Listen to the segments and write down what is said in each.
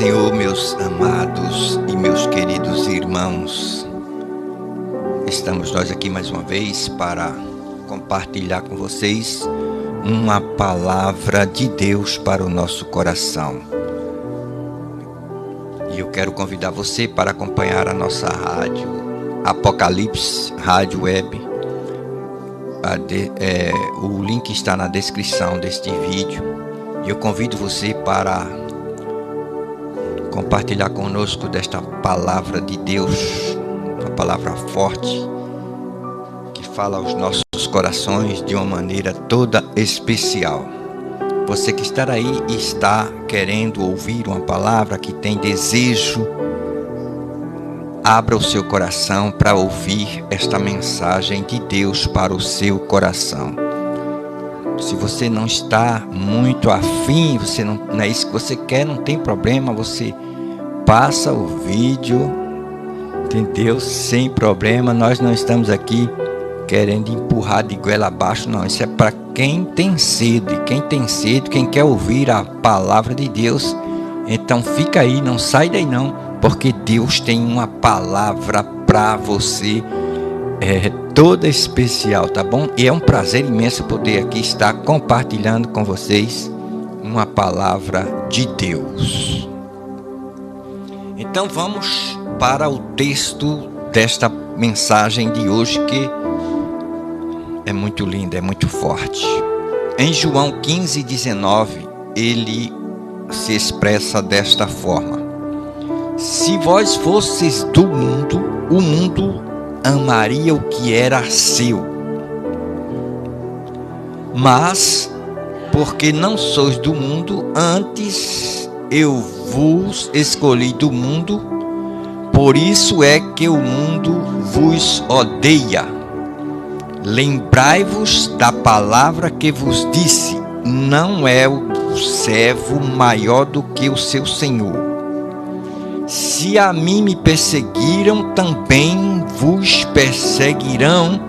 Senhor, meus amados e meus queridos irmãos. Estamos nós aqui mais uma vez para compartilhar com vocês uma palavra de Deus para o nosso coração. E eu quero convidar você para acompanhar a nossa rádio Apocalipse, rádio web. O link está na descrição deste vídeo. E eu convido você para compartilhar conosco desta palavra de Deus, uma palavra forte, que fala aos nossos corações de uma maneira toda especial. Você que está aí e está querendo ouvir uma palavra, que tem desejo, abra o seu coração para ouvir esta mensagem de Deus para o seu coração. Se você não está muito afim, não é isso que você quer, não tem problema, você passa o vídeo, entendeu? Sem problema. Nós não estamos aqui querendo empurrar de goela abaixo, não. Isso é para quem tem sede. Quem tem sede, quem quer ouvir a palavra de Deus, então fica aí, não sai daí não, porque Deus tem uma palavra para você, toda especial, tá bom? E é um prazer imenso poder aqui estar compartilhando com vocês uma palavra de Deus. Então vamos para o texto desta mensagem de hoje, que é muito linda, é muito forte. Em João 15:19, ele se expressa desta forma: se vós fosseis do mundo, o mundo amaria o que era seu. Mas, porque não sois do mundo, antes eu vos escolhi do mundo, por isso é que o mundo vos odeia. Lembrai-vos da palavra que vos disse: não é o servo maior do que o seu senhor. Se a mim me perseguiram, também vos perseguirão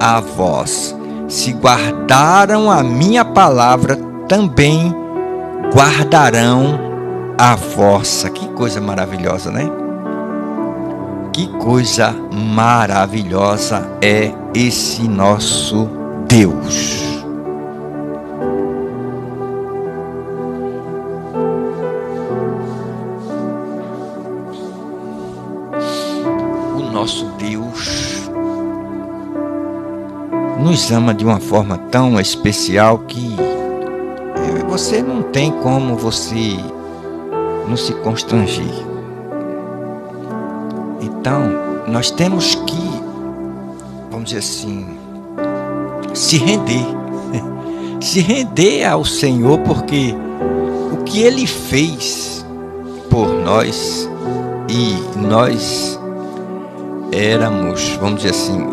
a vós. Se guardaram a minha palavra, também guardarão a vossa. Que coisa maravilhosa, né? Que coisa maravilhosa é esse nosso Deus. Nosso Deus nos ama de uma forma tão especial que você não tem como você não se constranger. Então, nós temos que, vamos dizer assim, se render ao Senhor, porque o que Ele fez por nós, e nós éramos, vamos dizer assim,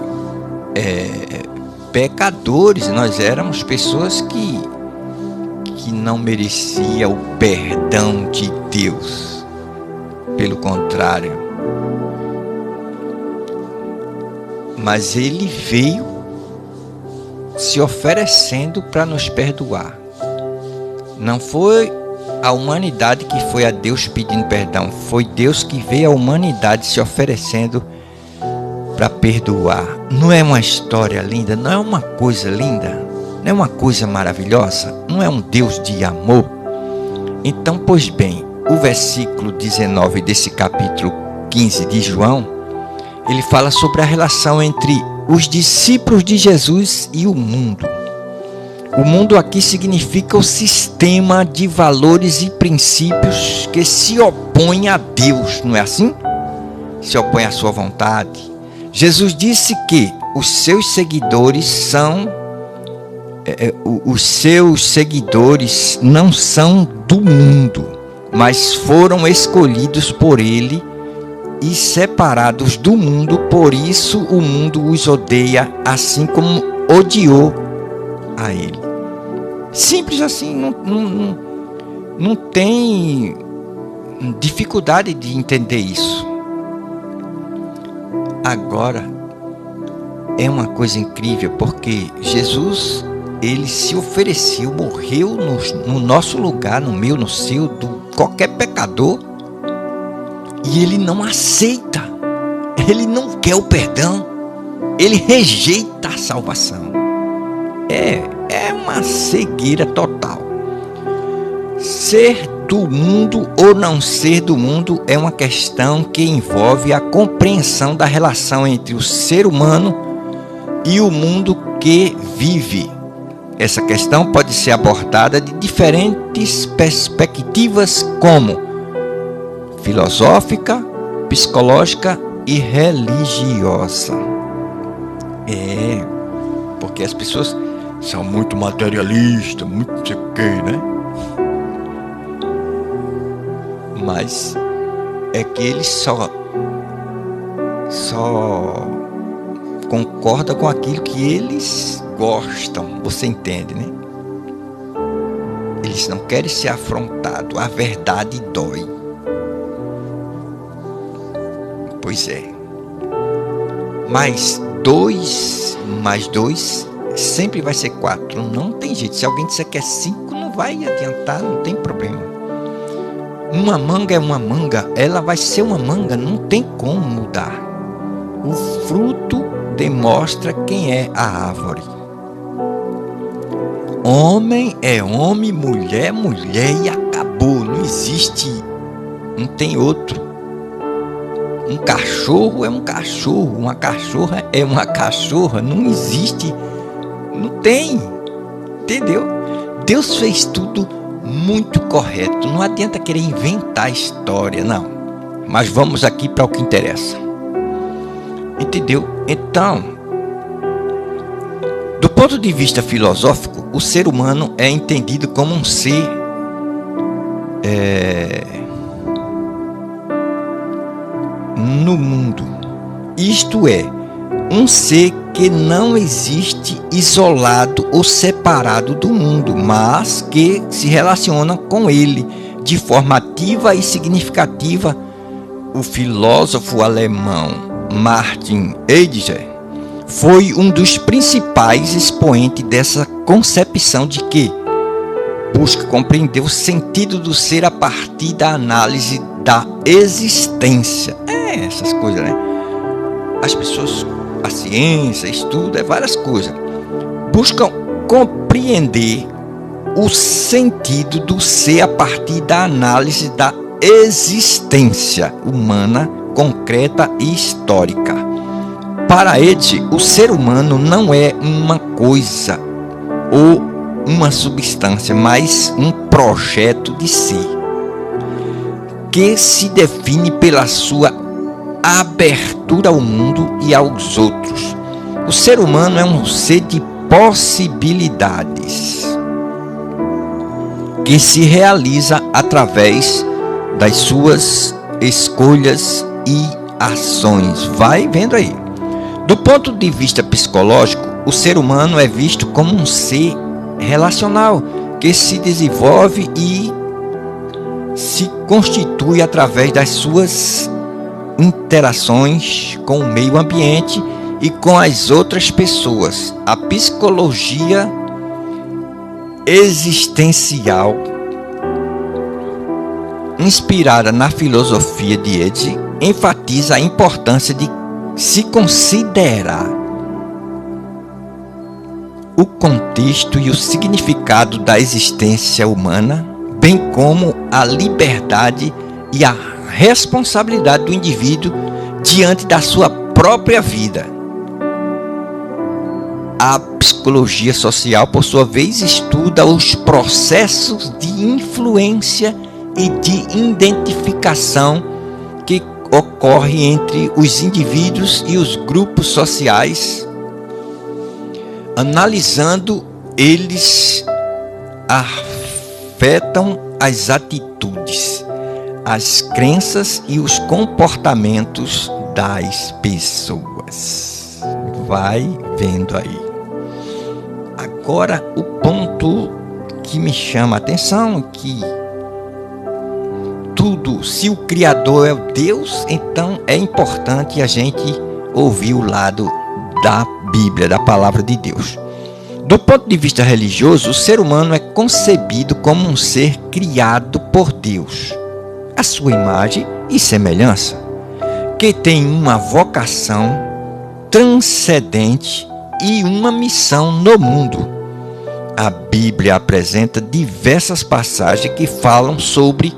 pecadores. Nós éramos pessoas que não merecia o perdão de Deus. Pelo contrário, mas Ele veio se oferecendo para nos perdoar. Não foi a humanidade que foi a Deus pedindo perdão, foi Deus que veio à humanidade se oferecendo para perdoar. Não é uma história linda? Não é uma coisa linda? Não é uma coisa maravilhosa? Não é um Deus de amor? Então, pois bem, o versículo 19 desse capítulo 15 de João, ele fala sobre a relação entre os discípulos de Jesus e o mundo. O mundo aqui significa o sistema de valores e princípios que se opõe a Deus, não é assim? Se opõe à sua vontade. Jesus disse que os seus seguidores não são do mundo, mas foram escolhidos por Ele e separados do mundo, por isso o mundo os odeia, assim como odiou a Ele. Simples assim, não tem dificuldade de entender isso. Agora, é uma coisa incrível, porque Jesus, Ele se ofereceu, morreu no nosso lugar, no meu, no seu, do qualquer pecador, e ele não aceita, ele não quer o perdão, ele rejeita a salvação. É uma cegueira total. Ser do mundo ou não ser do mundo é uma questão que envolve a compreensão da relação entre o ser humano e o mundo que vive. Essa questão pode ser abordada de diferentes perspectivas, como filosófica, psicológica e religiosa. Porque as pessoas são muito materialistas, muito não sei o que, né? Mas é que eles só concordam com aquilo que eles gostam, você entende, né? Eles não querem ser afrontados, a verdade dói. Pois é. Mas 2 mais 2 sempre vai ser 4, não tem jeito. Se alguém disser que é 5, não vai adiantar, não tem problema. Uma manga é uma manga, ela vai ser uma manga, não tem como mudar. O fruto demonstra quem é a árvore. Homem é homem, mulher é mulher e acabou. Não existe, não tem outro. Um cachorro é um cachorro, uma cachorra é uma cachorra, não existe, não tem, entendeu? Deus fez tudo muito correto, não adianta querer inventar história, não. Mas vamos aqui para o que interessa, entendeu? Então, do ponto de vista filosófico, o ser humano é entendido como um ser no mundo, isto é, um ser que não existe isolado ou separado do mundo, mas que se relaciona com ele de forma ativa e significativa. O filósofo alemão Martin Heidegger foi um dos principais expoentes dessa concepção de que busca compreender o sentido do ser a partir da análise da existência. Essas coisas, né? As pessoas, a ciência, estuda, várias coisas, buscam compreender o sentido do ser a partir da análise da existência humana, concreta e histórica. Para Heidegger, o ser humano não é uma coisa ou uma substância, mas um projeto de si, que se define pela sua abertura ao mundo e aos outros. O ser humano é um ser de possibilidades que se realiza através das suas escolhas e ações. Vai vendo aí. Do ponto de vista psicológico, o ser humano é visto como um ser relacional que se desenvolve e se constitui através das suas interações com o meio ambiente e com as outras pessoas. A psicologia existencial, inspirada na filosofia de Heidegger, enfatiza a importância de se considerar o contexto e o significado da existência humana, bem como a liberdade e a responsabilidade do indivíduo diante da sua própria vida. A psicologia social, por sua vez, estuda os processos de influência e de identificação que ocorrem entre os indivíduos e os grupos sociais. Analisando, eles afetam as atitudes, as crenças e os comportamentos das pessoas. Vai vendo aí. Agora, o ponto que me chama a atenção é que tudo, se o Criador é o Deus, então é importante a gente ouvir o lado da Bíblia, da palavra de Deus. Do ponto de vista religioso, o ser humano é concebido como um ser criado por Deus. à sua imagem e semelhança, que tem uma vocação transcendente e uma missão no mundo. A Bíblia apresenta diversas passagens que falam sobre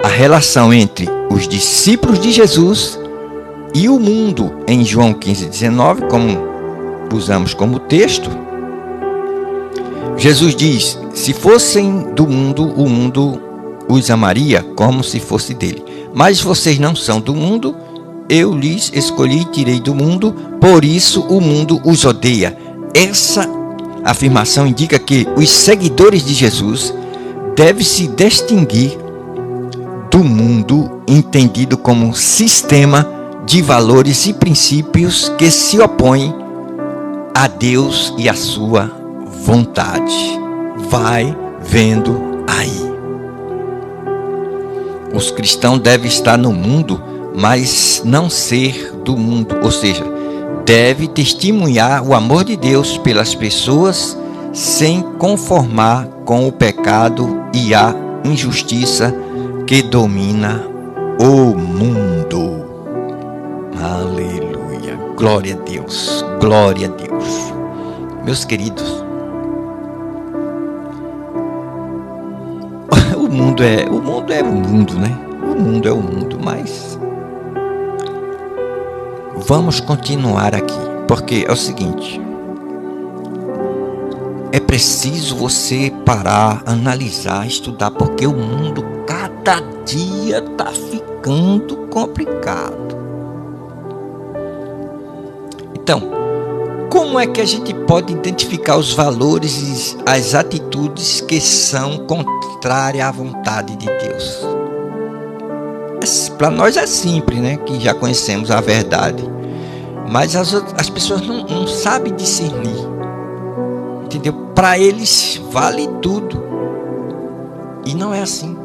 a relação entre os discípulos de Jesus e o mundo. Em João 15:19, como usamos como texto, Jesus diz: se fossem do mundo, o mundo os amaria como se fosse dele. Mas vocês não são do mundo, eu lhes escolhi e tirei do mundo, por isso o mundo os odeia. Essa afirmação indica que os seguidores de Jesus devem se distinguir do mundo, entendido como um sistema de valores e princípios que se opõem a Deus e a sua vontade. Vai vendo aí. Os cristãos devem estar no mundo, mas não ser do mundo, ou seja, deve testemunhar o amor de Deus pelas pessoas sem conformar com o pecado e a injustiça que domina o mundo. Aleluia. Glória a Deus. Glória a Deus. Meus queridos, o mundo é o mundo, né? O mundo é o mundo, mas vamos continuar aqui, porque é o seguinte: é preciso você parar, analisar, estudar, porque o mundo cada dia está ficando complicado. Então, como é que a gente pode identificar os valores e as atitudes que são contrárias à vontade de Deus? Para nós é simples, né? Que já conhecemos a verdade. Mas as pessoas não sabem discernir. Entendeu? Para eles vale tudo. E não é assim.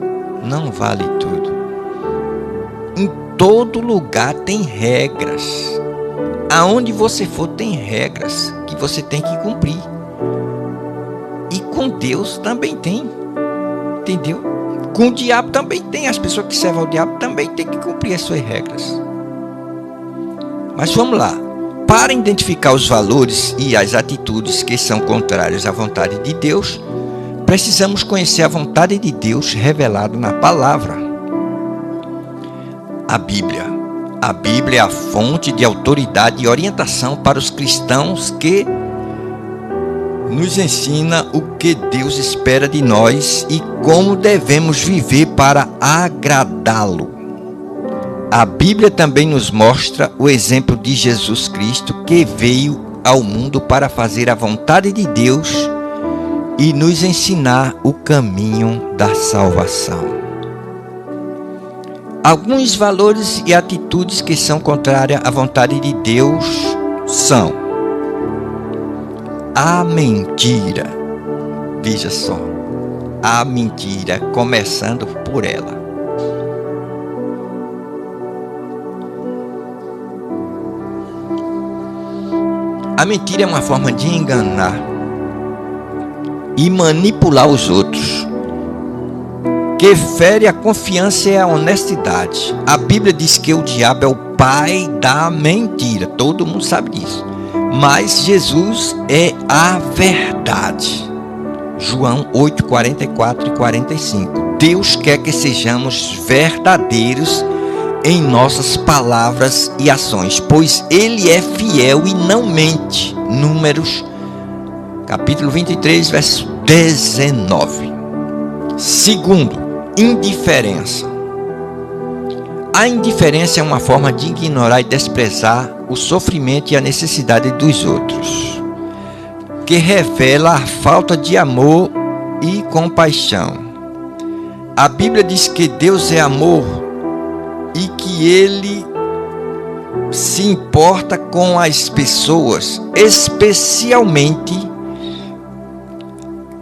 Não vale tudo. Em todo lugar tem regras. Aonde você for tem regras que você tem que cumprir. E com Deus também tem. Entendeu? Com o diabo também tem. As pessoas que servem ao diabo também tem que cumprir as suas regras. Mas vamos lá. Para identificar os valores e as atitudes que são contrárias à vontade de Deus, precisamos conhecer a vontade de Deus revelada na palavra. A Bíblia. A Bíblia é a fonte de autoridade e orientação para os cristãos, que nos ensina o que Deus espera de nós e como devemos viver para agradá-lo. A Bíblia também nos mostra o exemplo de Jesus Cristo, que veio ao mundo para fazer a vontade de Deus e nos ensinar o caminho da salvação. Alguns valores e atitudes que são contrárias à vontade de Deus são a mentira. Veja só, a mentira, começando por ela. A mentira é uma forma de enganar e manipular os outros, que fere a confiança e a honestidade. A Bíblia diz que o diabo é o pai da mentira. Todo mundo sabe disso. Mas Jesus é a verdade. João 8, 44 e 45. Deus quer que sejamos verdadeiros em nossas palavras e ações, pois Ele é fiel e não mente. Números, capítulo 23, verso 19. Segundo, indiferença. A indiferença é uma forma de ignorar e desprezar o sofrimento e a necessidade dos outros, que revela a falta de amor e compaixão. A Bíblia diz que Deus é amor e que Ele se importa com as pessoas, especialmente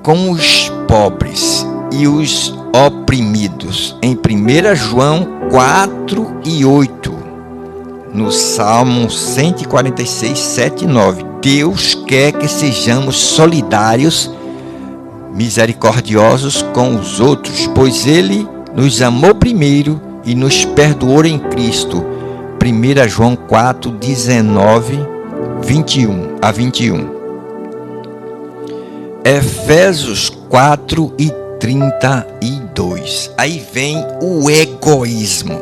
com os pobres e os oprimidos. Em 1 João 4 e 8, no Salmo 146, 7 e 9, Deus quer que sejamos solidários, misericordiosos com os outros, pois Ele nos amou primeiro e nos perdoou em Cristo. 1 João 4, 19, 21 a 21. Efésios 4 e 32. Aí vem o egoísmo.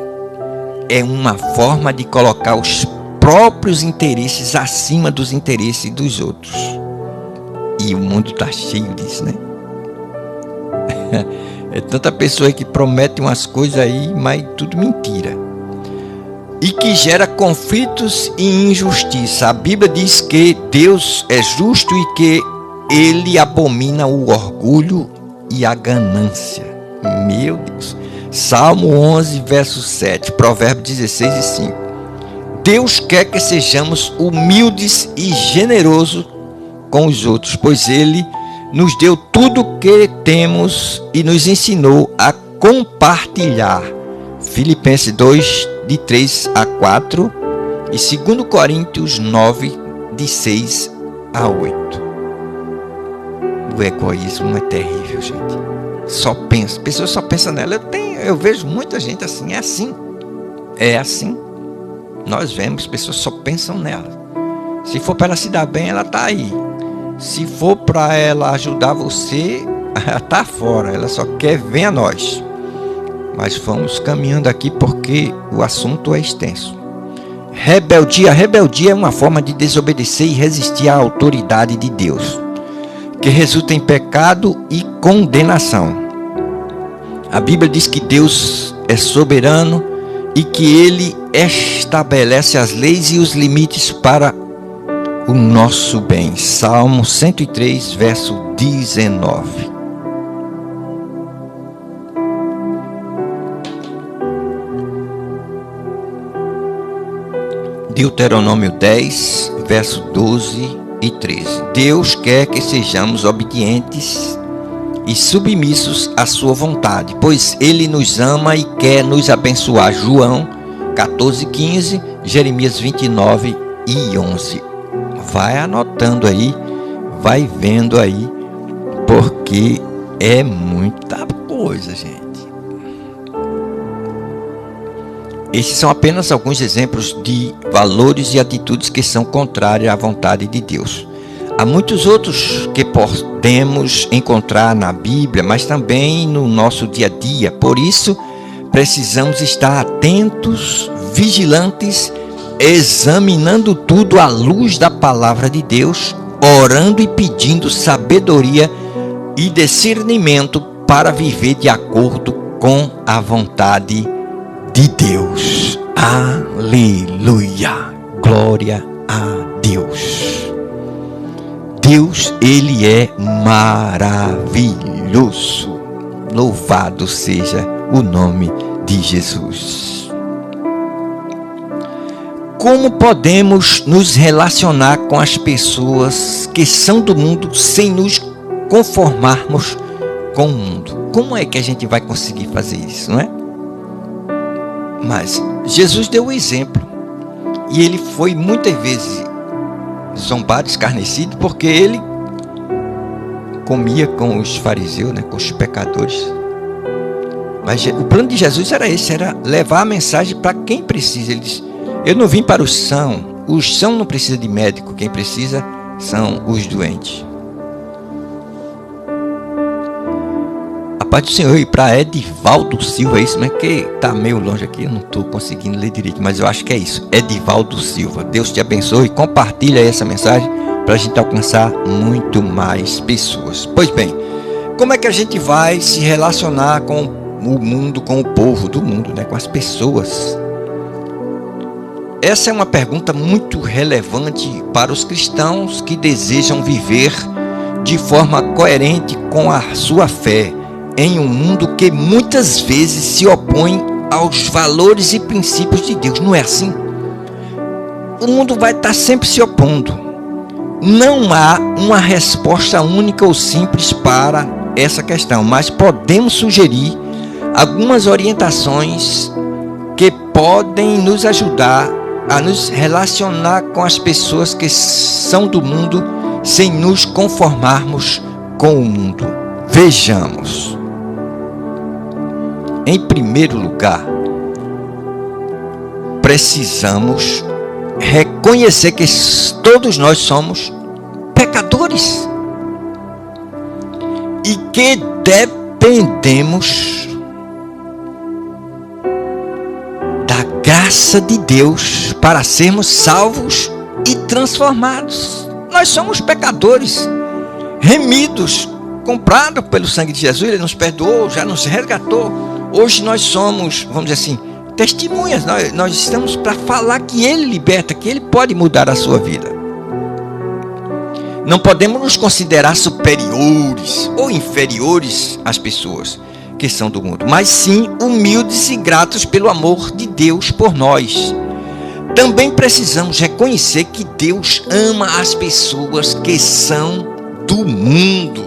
É uma forma de colocar os próprios interesses acima dos interesses dos outros. E o mundo está cheio disso, né? É tanta pessoa que promete umas coisas aí, mas tudo mentira. E que gera conflitos e injustiça. A Bíblia diz que Deus é justo e que Ele abomina o orgulho e a ganância. Meu Deus. Salmo 11, verso 7. Provérbio 16 e 5. Deus quer que sejamos humildes e generosos com os outros, pois Ele nos deu tudo o que temos e nos ensinou a compartilhar. Filipenses 2, de 3 a 4 e 2 Coríntios 9, de 6 a 8. O egoísmo é terrível, gente. Só pensa, a pessoa só pensa nela. Eu vejo muita gente assim, é assim. Nós vemos, pessoas só pensam nela. Se for para ela se dar bem, ela está aí. Se for para ela ajudar você, ela está fora. Ela só quer ver a nós. Mas vamos caminhando aqui porque o assunto é extenso. Rebeldia. Rebeldia é uma forma de desobedecer e resistir à autoridade de Deus, que resulta em pecado e condenação. A Bíblia diz que Deus é soberano e que Ele estabelece as leis e os limites para o nosso bem. Salmo 103, verso 19. Deuteronômio 10, verso 12 e 13. Deus quer que sejamos obedientes e submissos à sua vontade, pois Ele nos ama e quer nos abençoar. João 14, 15, Jeremias 29 e 11. Vai anotando aí, vai vendo aí, porque é muita coisa, gente. Esses são apenas alguns exemplos de valores e atitudes que são contrários à vontade de Deus. Há muitos outros que podemos encontrar na Bíblia, mas também no nosso dia a dia. Por isso, precisamos estar atentos, vigilantes, examinando tudo à luz da palavra de Deus, orando e pedindo sabedoria e discernimento para viver de acordo com a vontade de Deus. Aleluia! Glória a Deus! Deus, Ele é maravilhoso. Louvado seja o nome de Jesus. Como podemos nos relacionar com as pessoas que são do mundo sem nos conformarmos com o mundo? Como é que a gente vai conseguir fazer isso, não é? Mas Jesus deu o exemplo. E Ele foi muitas vezes zombado, escarnecido, porque Ele comia com os fariseus, né, com os pecadores. Mas o plano de Jesus era esse, era levar a mensagem para quem precisa. Ele disse: eu não vim para os sãos não precisam de médico, quem precisa são os doentes. A paz do Senhor. E para Edivaldo Silva, é isso, mas que está meio longe aqui, eu não estou conseguindo ler direito, mas eu acho que é isso, Edivaldo Silva. Deus te abençoe, compartilha essa mensagem para a gente alcançar muito mais pessoas. Pois bem, como é que a gente vai se relacionar com o mundo, com o povo do mundo, né? Com as pessoas? Essa é uma pergunta muito relevante para os cristãos que desejam viver de forma coerente com a sua fé em um mundo que muitas vezes se opõe aos valores e princípios de Deus. Não é assim? O mundo vai estar sempre se opondo. Não há uma resposta única ou simples para essa questão, mas podemos sugerir algumas orientações que podem nos ajudar a nos relacionar com as pessoas que são do mundo sem nos conformarmos com o mundo. Vejamos. Em primeiro lugar, precisamos reconhecer que todos nós somos pecadores e que dependemos da graça de Deus para sermos salvos e transformados. Nós somos pecadores, remidos, comprados pelo sangue de Jesus. Ele nos perdoou, já nos resgatou. Hoje nós somos, vamos dizer assim, testemunhas. Nós estamos para falar que Ele liberta, que Ele pode mudar a sua vida. Não podemos nos considerar superiores ou inferiores às pessoas que são do mundo, mas sim humildes e gratos pelo amor de Deus por nós. Também precisamos reconhecer que Deus ama as pessoas que são do mundo.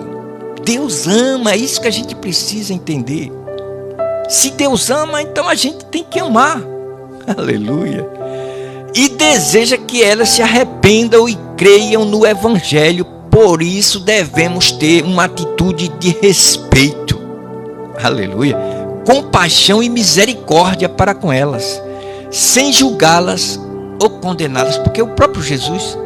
Deus ama, é isso que a gente precisa entender. Se Deus ama, então a gente tem que amar. Aleluia. E deseja que elas se arrependam e creiam no Evangelho. Por isso devemos ter uma atitude de respeito. Aleluia. Compaixão e misericórdia para com elas, sem julgá-las ou condená-las, porque o próprio Jesus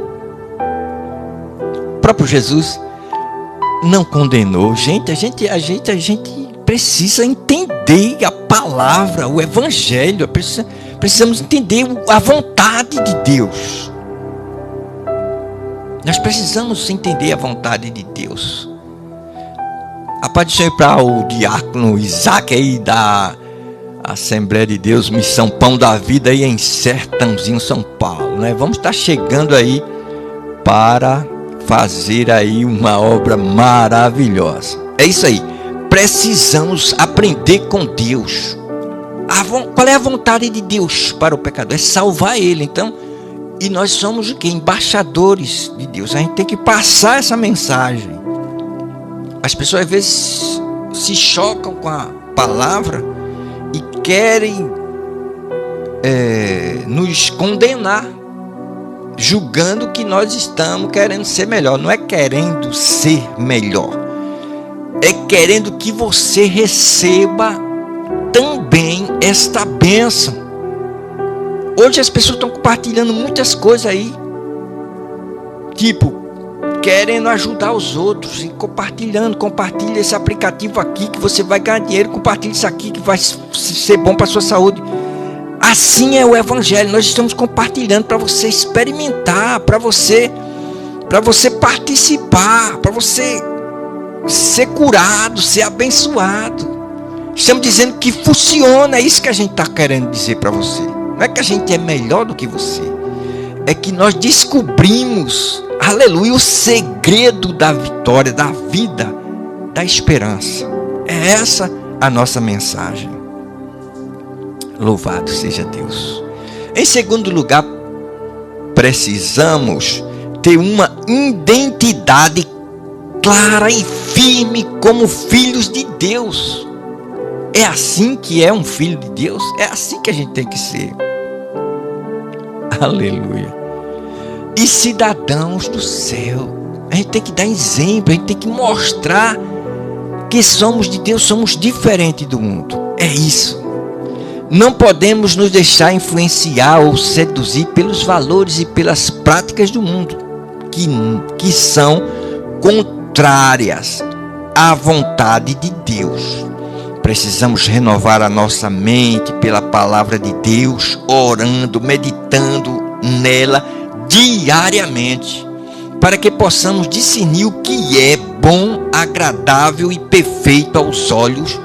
não condenou. Gente, a gente precisa entender a palavra, o Evangelho. Precisamos entender a vontade de Deus. Nós precisamos entender a vontade de Deus. A paz do Senhor para o diácono Isaac aí da Assembleia de Deus, Missão Pão da Vida aí em Sertãozinho, São Paulo, né? Vamos estar chegando aí para fazer aí uma obra maravilhosa. É isso aí. Precisamos aprender com Deus. Qual é a vontade de Deus para o pecador? É salvar ele. Então, e nós somos o quê? Embaixadores de Deus. A gente tem que passar essa mensagem. As pessoas às vezes se chocam com a palavra e querem nos condenar, julgando que nós estamos querendo ser melhor. Não é querendo ser melhor, é querendo que você receba também esta bênção. Hoje as pessoas estão compartilhando muitas coisas aí, tipo, querendo ajudar os outros e compartilha esse aplicativo aqui que você vai ganhar dinheiro, compartilha isso aqui que vai ser bom para a sua saúde. Assim é o Evangelho. Nós estamos compartilhando para você experimentar, para você participar, para você ser curado, ser abençoado. Estamos dizendo que funciona. É isso que a gente está querendo dizer para você. Não é que a gente é melhor do que você, é que nós descobrimos, aleluia, o segredo da vitória, da vida, da esperança. É essa a nossa mensagem. Louvado seja Deus. Em segundo lugar, precisamos ter uma identidade clara e firme como filhos de Deus. É assim que é um filho de Deus. É assim que a gente tem que ser. Aleluia. E cidadãos do céu. A gente tem que dar exemplo. A gente tem que mostrar que somos de Deus. Somos diferentes do mundo. É isso. Não podemos nos deixar influenciar ou seduzir pelos valores e pelas práticas do mundo, que são contrárias à vontade de Deus. Precisamos renovar a nossa mente pela palavra de Deus, orando, meditando nela diariamente, para que possamos discernir o que é bom, agradável e perfeito aos olhos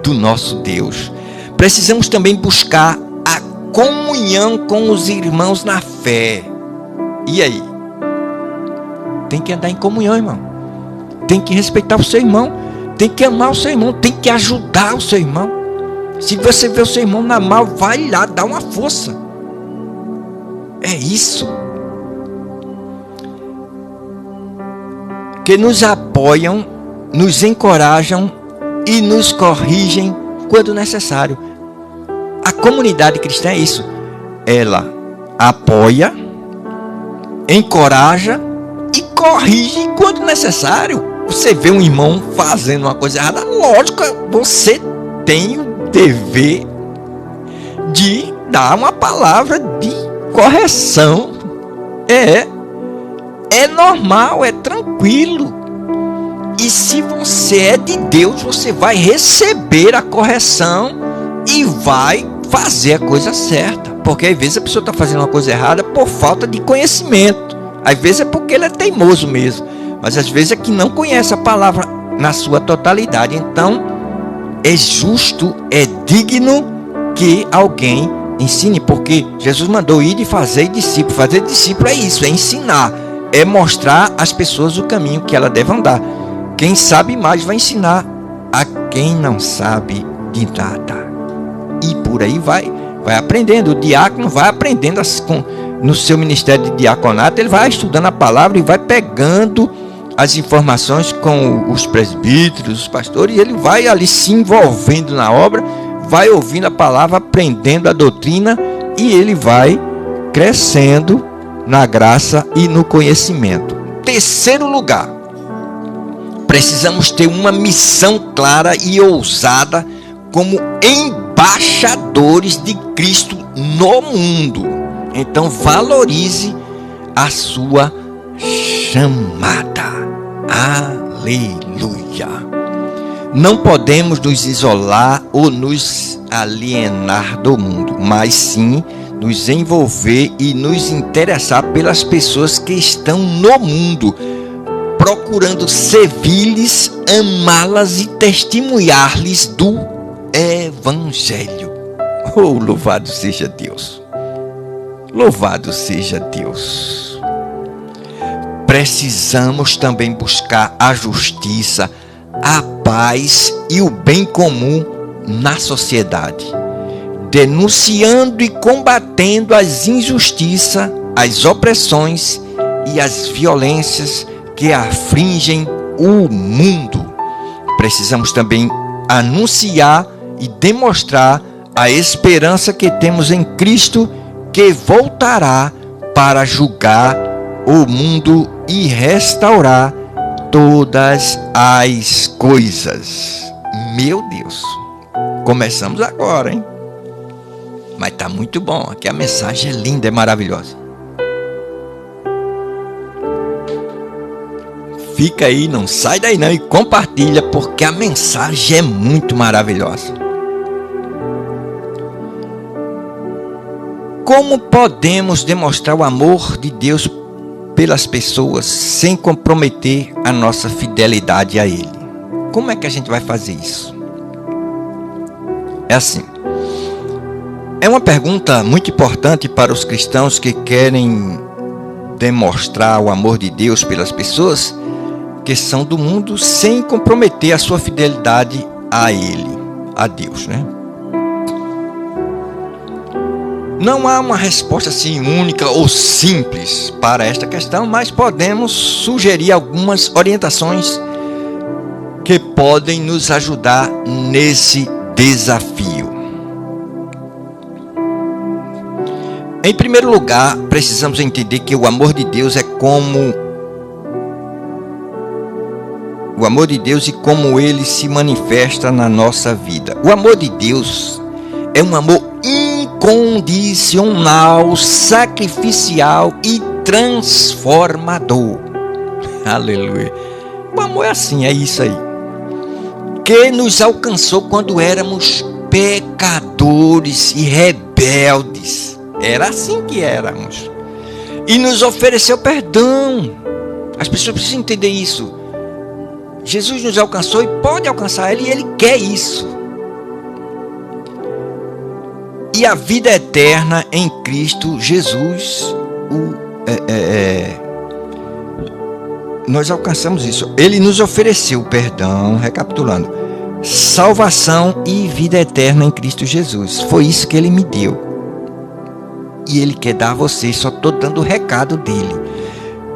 do nosso Deus. Precisamos também buscar a comunhão com os irmãos na fé. E aí? Tem que andar em comunhão, irmão. Tem que respeitar o seu irmão. Tem que amar o seu irmão. Tem que ajudar o seu irmão. Se você vê o seu irmão na mal, vai lá, dá uma força. É isso. Que nos apoiam, nos encorajam e nos corrigem quando necessário. A comunidade cristã é isso. Ela apoia, encoraja e corrige quando necessário. Você vê um irmão fazendo uma coisa errada, lógico, você tem o dever de dar uma palavra de correção. É normal, é tranquilo. E se você é de Deus, você vai receber a correção e vai fazer a coisa certa. Porque às vezes a pessoa está fazendo uma coisa errada por falta de conhecimento. Às vezes é porque ele é teimoso mesmo. Mas às vezes é que não conhece a palavra na sua totalidade. Então é justo, é digno que alguém ensine. Porque Jesus mandou ir e fazer discípulo. Fazer discípulo é isso, é ensinar. É mostrar às pessoas o caminho que ela deve andar. Quem sabe mais vai ensinar a quem não sabe de nada. E por aí vai aprendendo. O diácono vai aprendendo no seu ministério de diaconato. Ele vai estudando a palavra e vai pegando as informações com os presbíteros, os pastores. E ele vai ali se envolvendo na obra, vai ouvindo a palavra, aprendendo a doutrina. E ele vai crescendo na graça e no conhecimento. Terceiro lugar, precisamos ter uma missão clara e ousada como embaixadores de Cristo no mundo. Então valorize a sua chamada. Aleluia! Não podemos nos isolar ou nos alienar do mundo, mas sim nos envolver e nos interessar pelas pessoas que estão no mundo, procurando servi-lhes, amá-las e testemunhar-lhes do Evangelho. Oh, louvado seja Deus! Louvado seja Deus! Precisamos também buscar a justiça, a paz e o bem comum na sociedade, denunciando e combatendo as injustiças, as opressões e as violências que afligem o mundo. Precisamos também anunciar e demonstrar a esperança que temos em Cristo, que voltará para julgar o mundo e restaurar todas as coisas. Meu Deus, começamos agora, hein? Mas tá muito bom, aqui a mensagem é linda, é maravilhosa. Fica aí, não sai daí não e compartilha, porque a mensagem é muito maravilhosa. Como podemos demonstrar o amor de Deus pelas pessoas sem comprometer a nossa fidelidade a Ele? Como é que a gente vai fazer isso? É assim. É uma pergunta muito importante para os cristãos que querem demonstrar o amor de Deus pelas pessoas que são do mundo sem comprometer a sua fidelidade a Ele, a Deus, né? Não há uma resposta assim única ou simples para esta questão, mas podemos sugerir algumas orientações que podem nos ajudar nesse desafio. Em primeiro lugar, precisamos entender que o amor de Deus é como o amor de Deus e como ele se manifesta na nossa vida. O amor de Deus é um amor incondicional, sacrificial e transformador. Aleluia. O amor é assim, é isso aí. Que nos alcançou quando éramos pecadores e rebeldes. Era assim que éramos. E nos ofereceu perdão. As pessoas precisam entender isso. Jesus nos alcançou e pode alcançar Ele, e Ele quer isso. E a vida eterna em Cristo Jesus, nós alcançamos isso. Ele nos ofereceu perdão, recapitulando, salvação e vida eterna em Cristo Jesus. Foi isso que Ele me deu. E Ele quer dar a vocês, só estou dando o recado dele.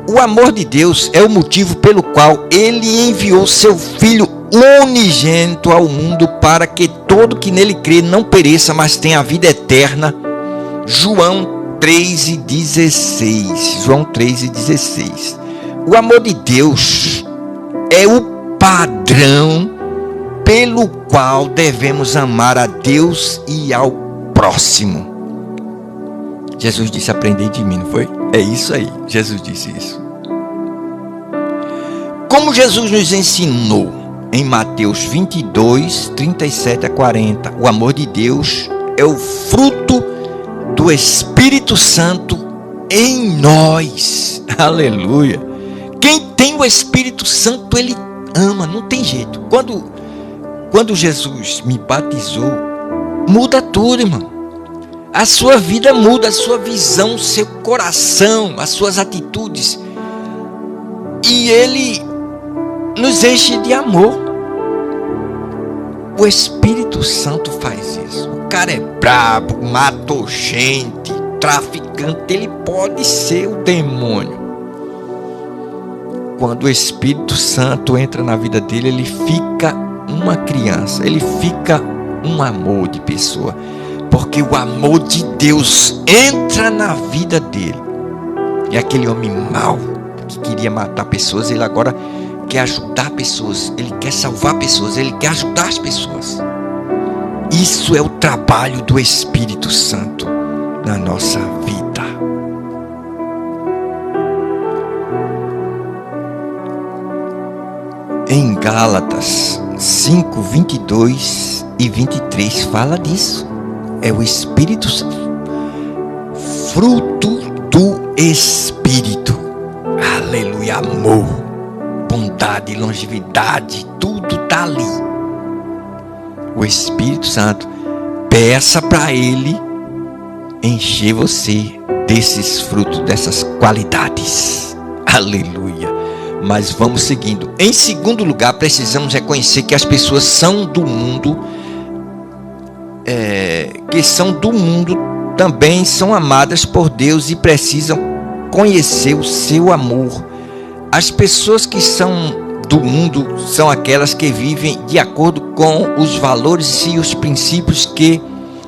O amor de Deus é o motivo pelo qual Ele enviou seu Filho unigênito ao mundo para que todo que nele crê não pereça, mas tenha a vida eterna. João 3,16. João 3,16. O amor de Deus é o padrão pelo qual devemos amar a Deus e ao próximo. Jesus disse: aprendei de mim, não foi? É isso aí, Jesus disse isso. Como Jesus nos ensinou em Mateus 22, 37 a 40, o amor de Deus é o fruto do Espírito Santo em nós. Aleluia. Quem tem o Espírito Santo, ele ama, não tem jeito. Quando Jesus me batizou, muda tudo, irmão. A sua vida muda, a sua visão, o seu coração, as suas atitudes. E ele nos enche de amor. O Espírito Santo faz isso. O cara é brabo, matou gente, traficante, ele pode ser o demônio. Quando o Espírito Santo entra na vida dele, ele fica uma criança, ele fica um amor de pessoa, porque o amor de Deus entra na vida dele. E aquele homem mau que queria matar pessoas, ele agora quer ajudar pessoas, ele quer salvar pessoas, ele quer ajudar as pessoas. Isso é o trabalho do Espírito Santo na nossa vida. Em Gálatas 5, 22 e 23 fala disso. É o Espírito Santo, fruto do Espírito. Aleluia, amor, bondade, longevidade, tudo está ali. O Espírito Santo, peça para Ele encher você desses frutos, dessas qualidades. Aleluia. Mas vamos seguindo. Em segundo lugar, precisamos reconhecer que as pessoas são do mundo, que são do mundo, também são amadas por Deus e precisam conhecer o seu amor. As pessoas que são do mundo são aquelas que vivem de acordo com os valores e os princípios que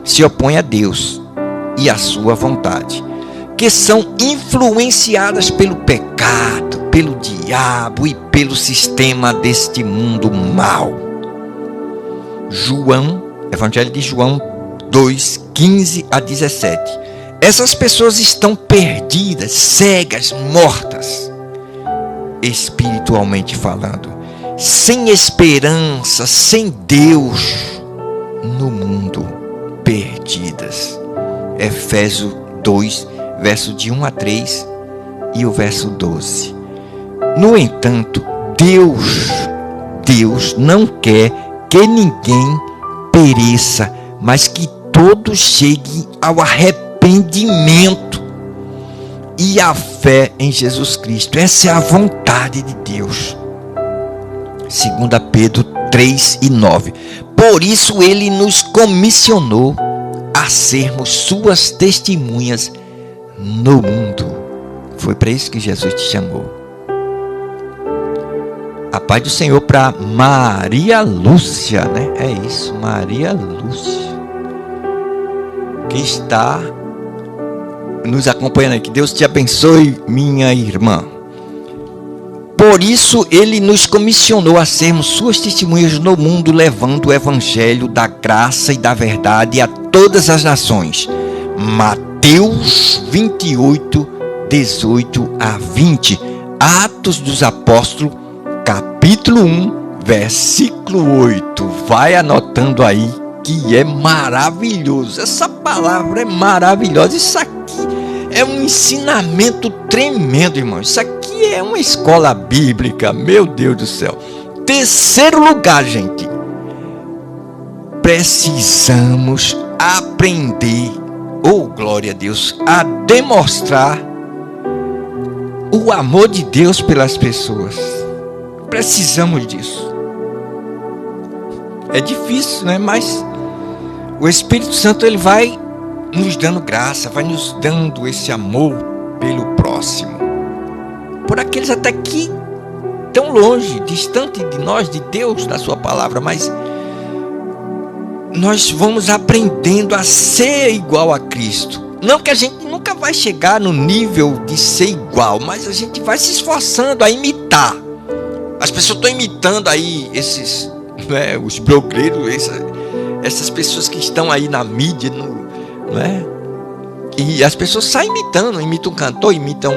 se opõem a Deus e a sua vontade, que são influenciadas pelo pecado, pelo diabo e pelo sistema deste mundo mau. Evangelho de João 2, 15 a 17. Essas pessoas estão perdidas, cegas, mortas, espiritualmente falando, sem esperança, sem Deus no mundo, perdidas. Efésios 2, verso de 1 a 3 e o verso 12. No entanto, Deus não quer que ninguém pereça, mas que todos cheguem ao arrependimento e à fé em Jesus Cristo. Essa é a vontade de Deus. 2 Pedro 3 e 9. Por isso ele nos comissionou a sermos suas testemunhas no mundo. Foi para isso que Jesus te chamou. A paz do Senhor para Maria Lúcia, né? É isso, Maria Lúcia, que está nos acompanhando aqui. Deus te abençoe, minha irmã. Por isso ele nos comissionou a sermos suas testemunhas no mundo, levando o evangelho da graça e da verdade a todas as nações. Mateus 28, 18 a 20. Atos dos Apóstolos, capítulo 1, versículo 8. Vai anotando aí, que é maravilhoso. Essa palavra é maravilhosa. Isso aqui é um ensinamento tremendo, irmão. Isso aqui é uma escola bíblica, meu Deus do céu. Terceiro lugar, gente, precisamos aprender, glória a Deus, a demonstrar o amor de Deus pelas pessoas. Precisamos disso. É difícil, né? Mas o Espírito Santo, ele vai nos dando graça, vai nos dando esse amor pelo próximo, por aqueles até que tão longe, distante de nós, de Deus, da sua palavra. Mas nós vamos aprendendo a ser igual a Cristo. Não que a gente nunca vai chegar no nível de ser igual, mas a gente vai se esforçando a imitar. As pessoas estão imitando aí esses, né, os blogueiros, essas pessoas que estão aí na mídia, E as pessoas saem imitando, imitam um cantor, imitam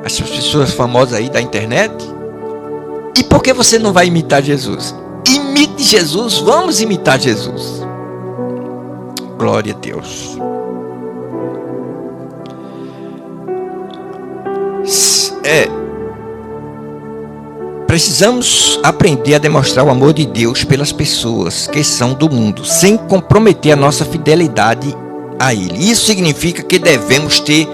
as pessoas famosas aí da internet. E por que você não vai imitar Jesus? Imite Jesus, vamos imitar Jesus. Glória a Deus. Precisamos aprender a demonstrar o amor de Deus pelas pessoas que são do mundo, sem comprometer a nossa fidelidade a Ele. Isso significa que devemos ter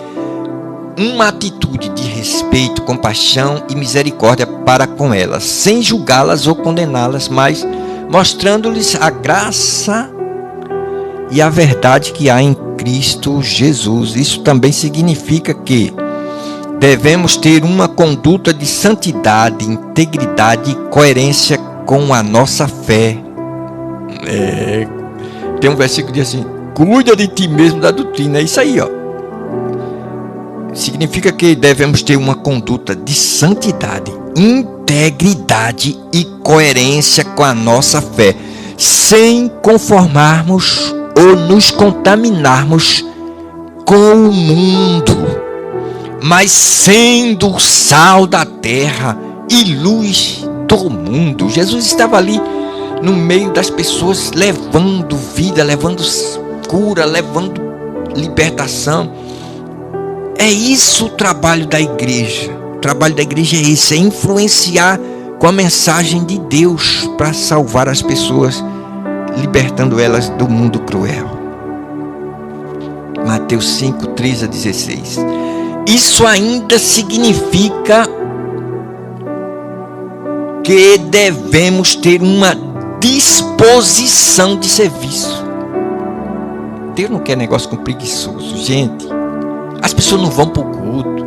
uma atitude de respeito, compaixão e misericórdia para com elas, sem julgá-las ou condená-las, mas mostrando-lhes a graça e a verdade que há em Cristo Jesus. Isso também significa que devemos ter uma conduta de santidade, integridade e coerência com a nossa fé. Tem um versículo que diz assim: cuida de ti mesmo da doutrina. É isso aí, ó. Significa que devemos ter uma conduta de santidade, integridade e coerência com a nossa fé, sem conformarmos ou nos contaminarmos com o mundo, mas sendo o sal da terra e luz do mundo. Jesus estava ali no meio das pessoas, levando vida, levando cura, levando libertação. É isso o trabalho da igreja. O trabalho da igreja é esse, é influenciar com a mensagem de Deus para salvar as pessoas, libertando elas do mundo cruel. Mateus 5, 13 a 16. Isso ainda significa que devemos ter uma disposição de serviço. Deus não quer negócio com preguiçoso, gente. As pessoas não vão para o culto.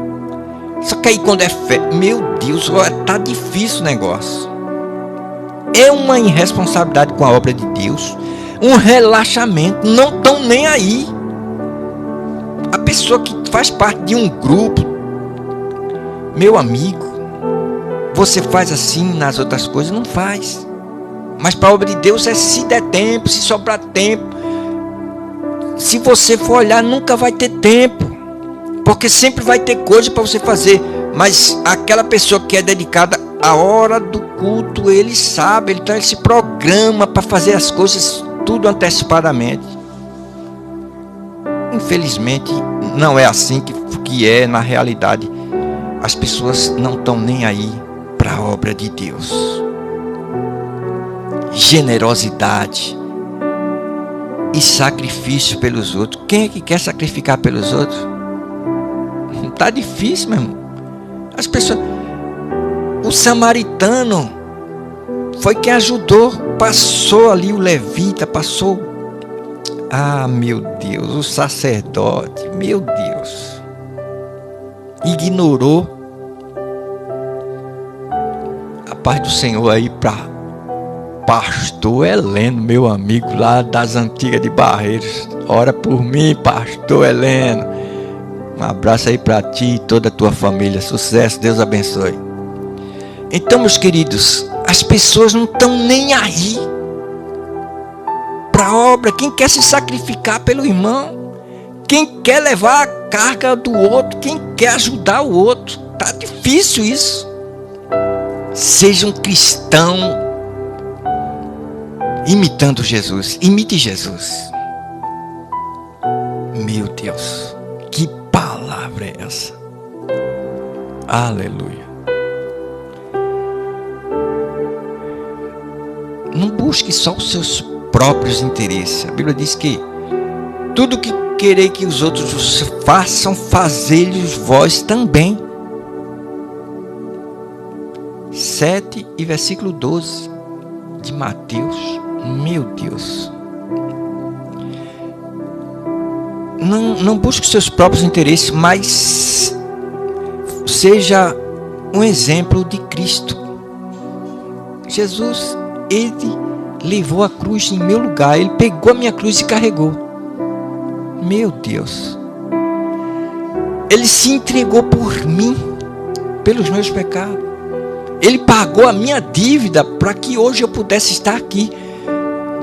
Só que aí quando é fé, meu Deus, está difícil o negócio. É uma irresponsabilidade com a obra de Deus, um relaxamento, não estão nem aí. A pessoa que faz parte de um grupo, meu amigo, você faz assim nas outras coisas? Não faz. Mas para a obra de Deus é se der tempo, se sobrar tempo. Se você for olhar, nunca vai ter tempo, porque sempre vai ter coisa para você fazer. Mas aquela pessoa que é dedicada à hora do culto, ele sabe, então ele se programa para fazer as coisas tudo antecipadamente. Infelizmente, não é assim que é na realidade. As pessoas não estão nem aí para a obra de Deus. Generosidade e sacrifício pelos outros. Quem é que quer sacrificar pelos outros? Está difícil, meu irmão. As pessoas... O samaritano foi quem ajudou. Passou ali o levita, passou... Ah, meu Deus, o sacerdote, meu Deus. Ignorou. A paz do Senhor aí para Pastor Heleno, meu amigo lá das antigas de Barreiros. Ora por mim, Pastor Heleno. Um abraço aí para ti e toda a tua família. Sucesso, Deus abençoe. Então, meus queridos, as pessoas não estão nem aí para a obra. Quem quer se sacrificar pelo irmão, quem quer levar a carga do outro, quem quer ajudar o outro. Tá difícil isso. Seja um cristão imitando Jesus. Imite Jesus. Meu Deus, que palavra é essa? Aleluia. Não busque só os seus próprios interesses. A Bíblia diz que tudo que querer que os outros façam, fazei-lhes vós também. 7 e versículo 12 de Mateus. Meu Deus. Não busque os seus próprios interesses, mas seja um exemplo de Cristo. Jesus, ele levou a cruz em meu lugar. Ele pegou a minha cruz e carregou. Meu Deus. Ele se entregou por mim, pelos meus pecados. Ele pagou a minha dívida para que hoje eu pudesse estar aqui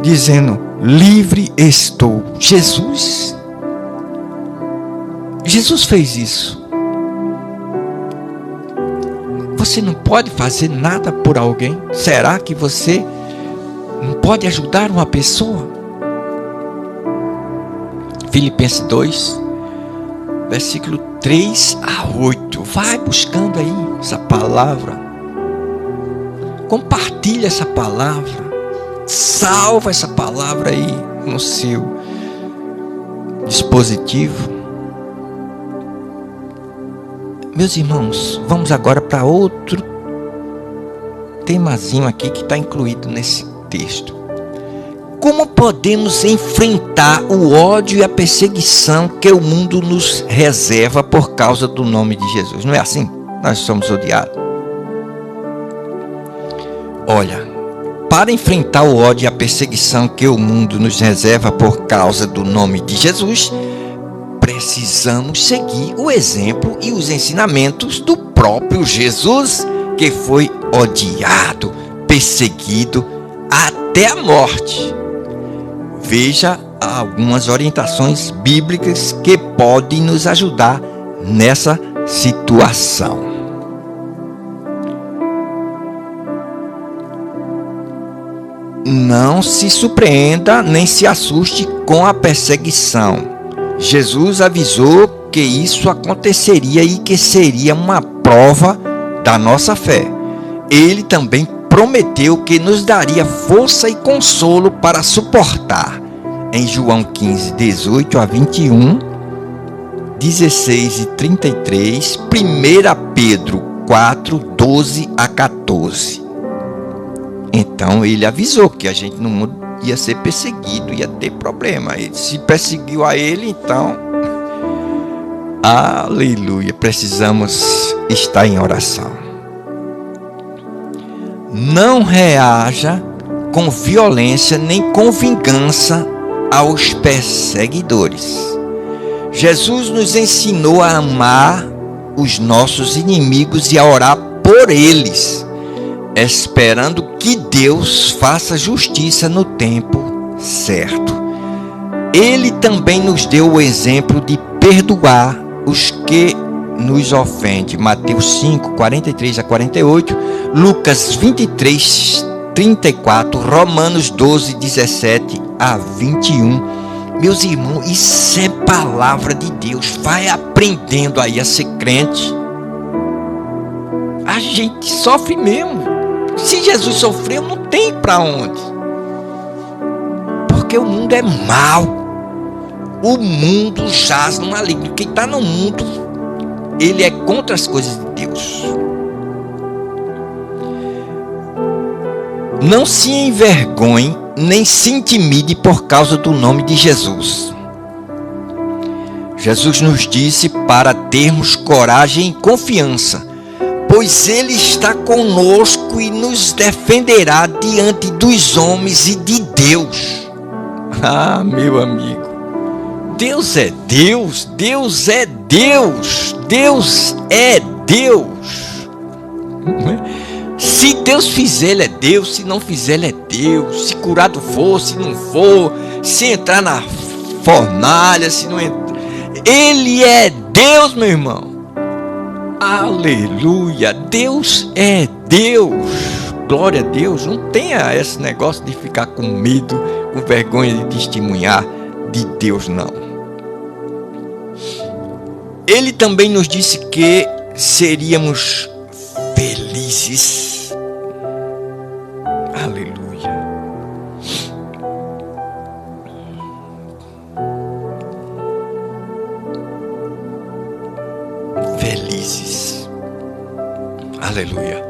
dizendo: livre estou. Jesus, Jesus fez isso. Você não pode fazer nada por alguém? Será que você não pode ajudar uma pessoa? Filipenses 2, versículo 3 a 8. Vai buscando aí essa palavra. Compartilha essa palavra. Salva essa palavra aí no seu dispositivo. Meus irmãos, vamos agora para outro temazinho aqui que está incluído nesse texto. Como podemos enfrentar o ódio e a perseguição que o mundo nos reserva por causa do nome de Jesus? Não é assim? Nós somos odiados. Olha, para enfrentar o ódio e a perseguição que o mundo nos reserva por causa do nome de Jesus, precisamos seguir o exemplo e os ensinamentos do próprio Jesus, que foi odiado, perseguido até a morte. Veja algumas orientações bíblicas que podem nos ajudar nessa situação. Não se surpreenda nem se assuste com a perseguição. Jesus avisou que isso aconteceria e que seria uma prova da nossa fé. Ele também prometeu que nos daria força e consolo para suportar. Em João 15, 18 a 21, 16 e 33, 1 Pedro 4, 12 a 14. Então ele avisou que a gente no mundo ia ser perseguido, ia ter problema. Ele se perseguiu a ele, então, aleluia, precisamos estar em oração. Não reaja com violência nem com vingança aos perseguidores. Jesus nos ensinou a amar os nossos inimigos e a orar por eles, esperando que Deus faça justiça no tempo certo. Ele também nos deu o exemplo de perdoar os que nos ofendem. Mateus 5, 43 a 48, Lucas 23, 34, Romanos 12, 17 a 21. Meus irmãos, isso é palavra de Deus. Vai aprendendo aí a ser crente. A gente sofre mesmo. Se Jesus sofreu, não tem para onde. Porque o mundo é mau. O mundo jaz no maligno. Quem está no mundo, ele é contra as coisas de Deus. Não se envergonhe, nem se intimide por causa do nome de Jesus. Jesus nos disse para termos coragem e confiança, pois Ele está conosco e nos defenderá diante dos homens e de Deus. Ah, meu amigo, Deus é Deus, Deus é Deus, Deus é Deus. Se Deus fizer, Ele é Deus, se não fizer, Ele é Deus. Se curado for, se não for, se entrar na fornalha, se não entrar, Ele é Deus, meu irmão. Aleluia, Deus é Deus. Glória a Deus. Não tenha esse negócio de ficar com medo, com vergonha de testemunhar de Deus, não. Ele também nos disse que seríamos felizes. Aleluia. Felizes. Aleluia.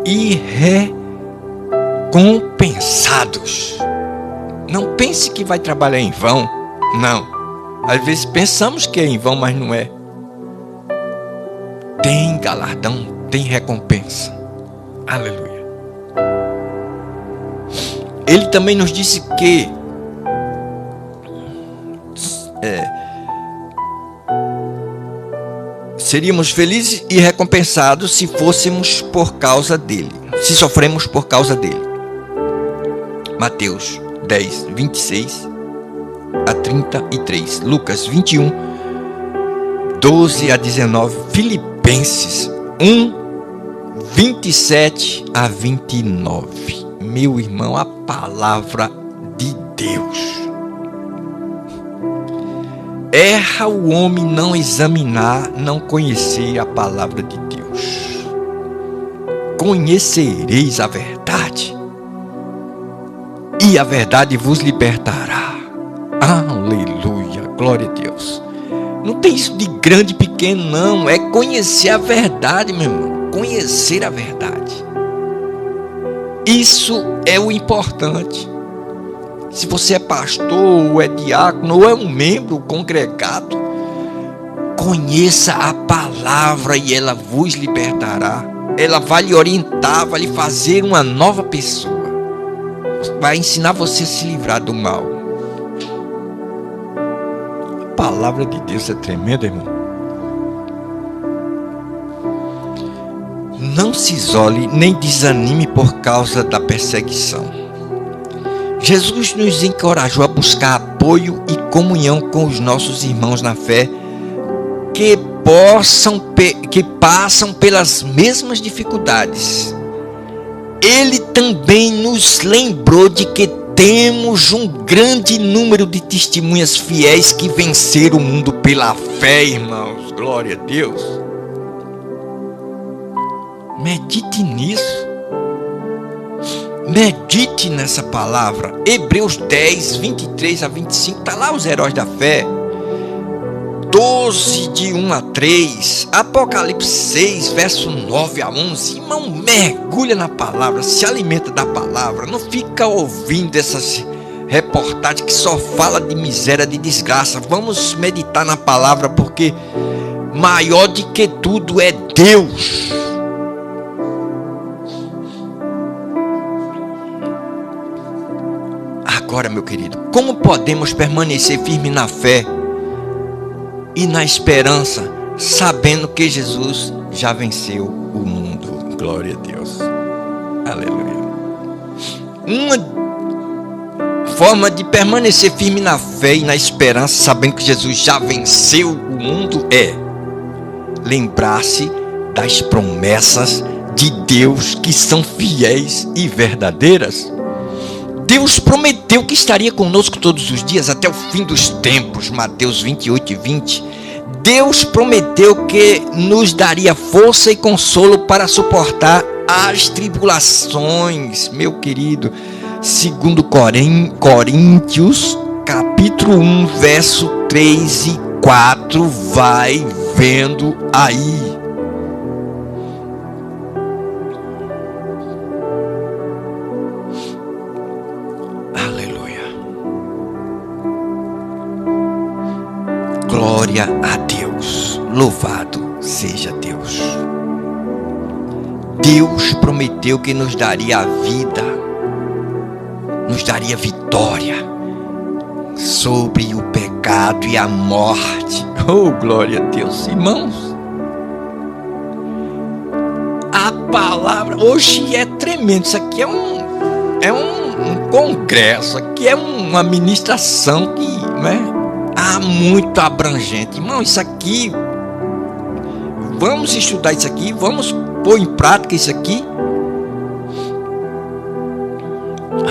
E recompensados. Não pense que vai trabalhar em vão. Não. Às vezes pensamos que é em vão, mas não é. Tem galardão, tem recompensa. Aleluia. Ele também nos disse que seríamos felizes e recompensados se fôssemos por causa dele, se sofremos por causa dele. Mateus 10, 26 a 33, Lucas 21, 12 a 19, Filipenses 1, 27 a 29. Meu irmão, a palavra de Deus. Erra o homem não examinar, não conhecer a palavra de Deus. Conhecereis a verdade, e a verdade vos libertará. Aleluia, glória a Deus. Não tem isso de grande e pequeno, não. É conhecer a verdade, meu irmão. Conhecer a verdade. Isso é o importante. Se você é pastor, ou é diácono, ou é um membro congregado, conheça a palavra e ela vos libertará. Ela vai lhe orientar, vai lhe fazer uma nova pessoa. Vai ensinar você a se livrar do mal. A palavra de Deus é tremenda, irmão. Não se isole nem desanime por causa da perseguição. Jesus nos encorajou a buscar apoio e comunhão com os nossos irmãos na fé que passam pelas mesmas dificuldades. Ele também nos lembrou de que temos um grande número de testemunhas fiéis que venceram o mundo pela fé, irmãos. Glória a Deus. Medite nisso. Medite nessa palavra. Hebreus 10, 23 a 25. Está lá os heróis da fé. 12, de 1 a 3. Apocalipse 6, verso 9 a 11. Irmão, mergulha na palavra. Se alimenta da palavra. Não fica ouvindo essas reportagens que só fala de miséria, de desgraça. Vamos meditar na palavra, porque maior de que tudo é Deus. Agora, meu querido, como podemos permanecer firme na fé e na esperança, sabendo que Jesus já venceu o mundo? Glória a Deus. Aleluia. Uma forma de permanecer firme na fé e na esperança, sabendo que Jesus já venceu o mundo, é lembrar-se das promessas de Deus que são fiéis e verdadeiras. Deus prometeu que estaria conosco todos os dias até o fim dos tempos. Mateus 28 e 20. Deus prometeu que nos daria força e consolo para suportar as tribulações, meu querido. Segundo Coríntios, capítulo 1, verso 3 e 4. Vai vendo aí. Glória a Deus, louvado seja Deus. Deus prometeu que nos daria a vida, nos daria vitória sobre o pecado e a morte. Oh, glória a Deus, irmãos. A palavra hoje é tremendo. Isso aqui é um congresso, aqui é uma ministração que, né? Muito abrangente, irmão. Isso aqui, vamos estudar isso aqui, vamos pôr em prática isso aqui.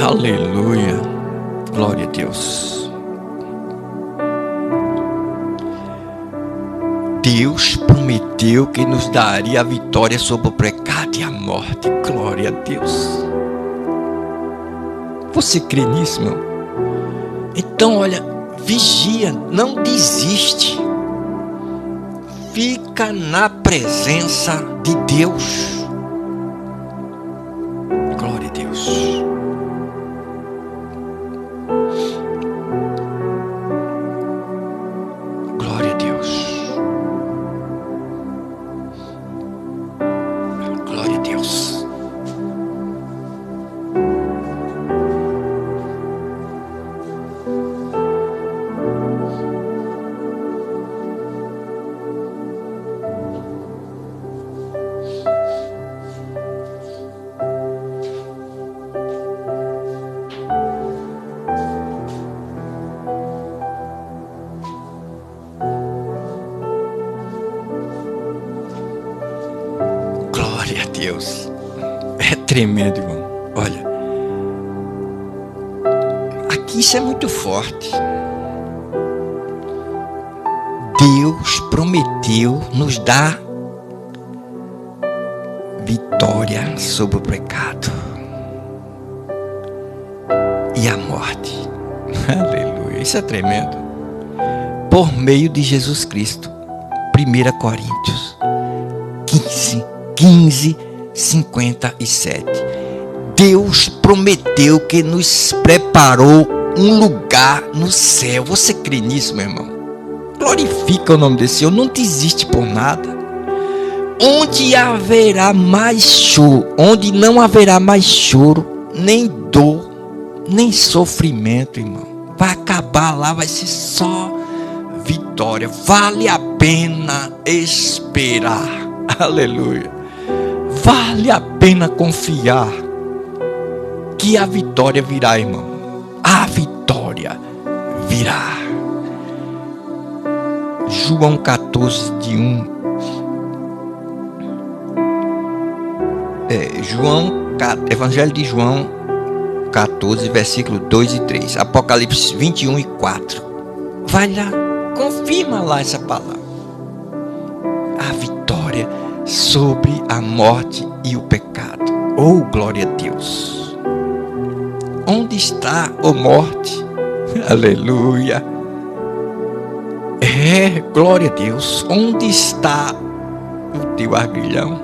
Aleluia, glória a Deus. Deus prometeu que nos daria a vitória sobre o pecado e a morte. Glória a Deus. Você crê nisso, irmão? Então, olha, vigia, não desiste. Fica na presença de Deus. Glória a Deus. Glória a Deus. Glória a Deus. Deus. É tremendo, irmão. Olha, aqui isso é muito forte. Deus prometeu nos dar vitória sobre o pecado e a morte. Aleluia, isso é tremendo. Por meio de Jesus Cristo. 1 Coríntios 15, 57. Deus prometeu que nos preparou um lugar no céu. Você crê nisso, meu irmão? Glorifica o nome desse Senhor. Não desiste por nada. Onde haverá mais choro, onde não haverá mais choro, nem dor, nem sofrimento, irmão. Vai acabar lá, vai ser só vitória. Vale a pena esperar. Aleluia. Vale a pena confiar que a vitória virá, irmão. A vitória virá. João 14, de 1. Evangelho de João 14, versículo 2 e 3. Apocalipse 21 e 4. Vai lá, confirma lá essa palavra. A vitória sobre a morte e o pecado. Oh, glória a Deus. Onde está, ó morte? Aleluia. Glória a Deus. Onde está o teu aguilhão?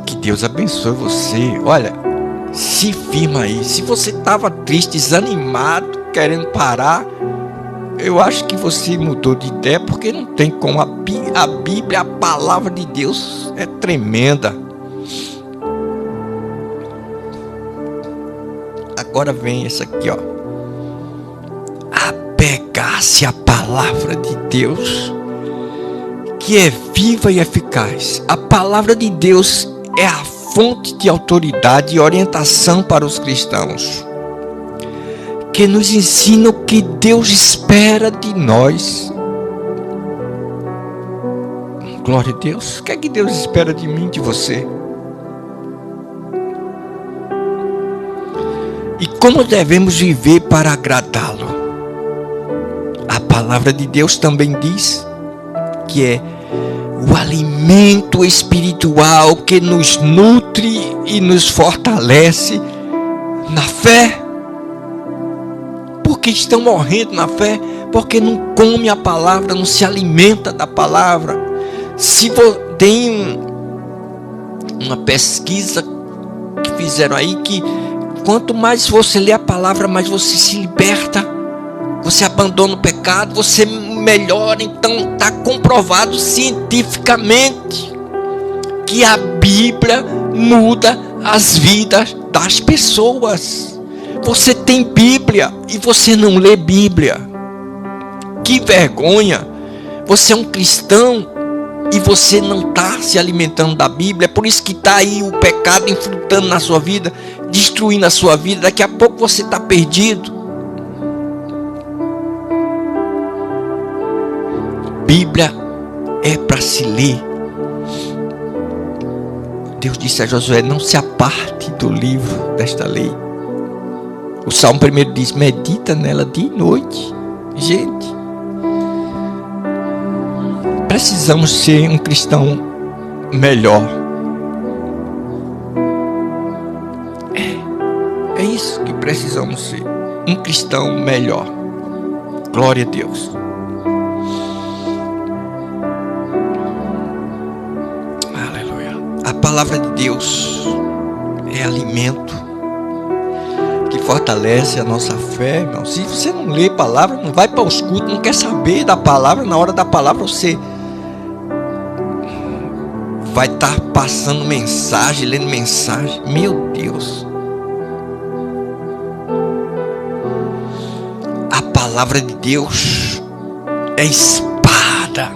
Que Deus abençoe você. Olha, se firma aí. Se você estava triste, desanimado, querendo parar, eu acho que você mudou de ideia, porque não tem como. A Bíblia, a palavra de Deus é tremenda. Agora vem essa aqui, ó. Apegar-se à palavra de Deus, que é viva e eficaz. A palavra de Deus é a fonte de autoridade e orientação para os cristãos, que nos ensina o que Deus espera de nós. Glória a Deus. O que é que Deus espera de mim, de você? E como devemos viver para agradá-lo? A palavra de Deus também diz que é o alimento espiritual que nos nutre e nos fortalece na fé. Porque estão morrendo na fé, porque não come a palavra, não se alimenta da palavra. Se tem uma pesquisa que fizeram aí, que quanto mais você lê a palavra, mais você se liberta, você abandona o pecado, você melhora. Então está comprovado cientificamente que a Bíblia muda as vidas das pessoas. Você tem Bíblia e você não lê Bíblia. Que vergonha! Você é um cristão e você não está se alimentando da Bíblia. É por isso que está aí o pecado infiltrando na sua vida, destruindo a sua vida. Daqui a pouco você está perdido. Bíblia é para se ler. Deus disse a Josué: não se aparte do livro desta lei. O Salmo 1 diz: medita nela dia e noite. Gente, precisamos ser um cristão melhor. É isso que precisamos ser. Um cristão melhor. Glória a Deus. Aleluia. A palavra de Deus é alimento que fortalece a nossa fé, irmão. Se você não lê a palavra, não vai para os cultos, não quer saber da palavra, na hora da palavra você vai estar passando mensagem, lendo mensagem. Meu Deus. A palavra de Deus é espada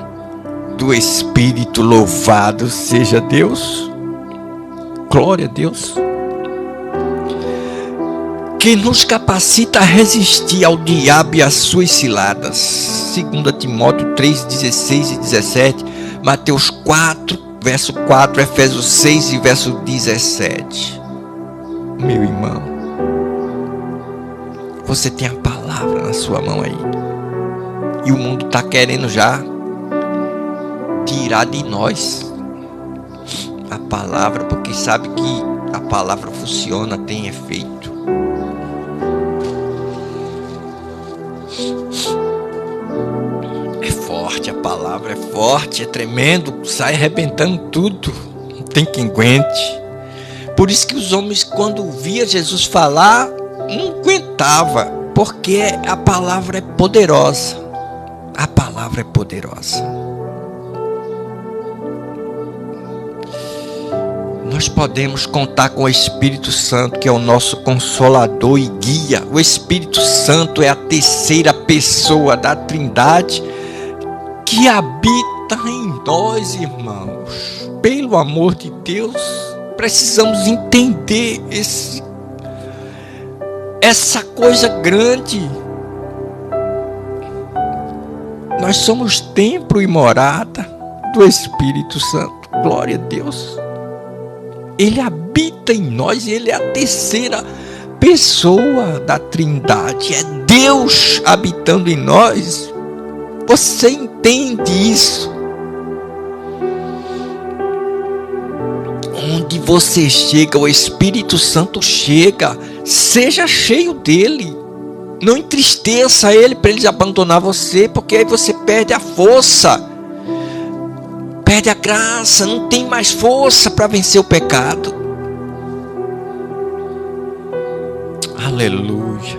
do Espírito. Louvado seja Deus. Glória a Deus. Que nos capacita a resistir ao diabo e às suas ciladas. 2 Timóteo 3, 16 e 17. Mateus 4, verso 4, Efésios 6 e verso 17. Meu irmão, você tem a palavra na sua mão aí. E o mundo está querendo já tirar de nós a palavra, porque sabe que a palavra funciona, tem efeito. É forte, a palavra é forte, é tremendo, sai arrebentando tudo, não tem quem aguente. Por isso que os homens, quando via Jesus falar, não aguentava, porque a palavra é poderosa. A palavra é poderosa. Nós podemos contar com o Espírito Santo, que é o nosso consolador e guia. O Espírito Santo é a terceira pessoa da Trindade que habita em nós, irmãos. Pelo amor de Deus, precisamos entender essa coisa grande. Nós somos templo e morada do Espírito Santo. Glória a Deus. Ele habita em nós, ele é a terceira pessoa da Trindade. É Deus habitando em nós. Você entende isso? Onde você chega, o Espírito Santo chega. Seja cheio dele. Não entristeça ele para ele abandonar você, porque aí você perde a força. Perde a graça, não tem mais força para vencer o pecado. Aleluia.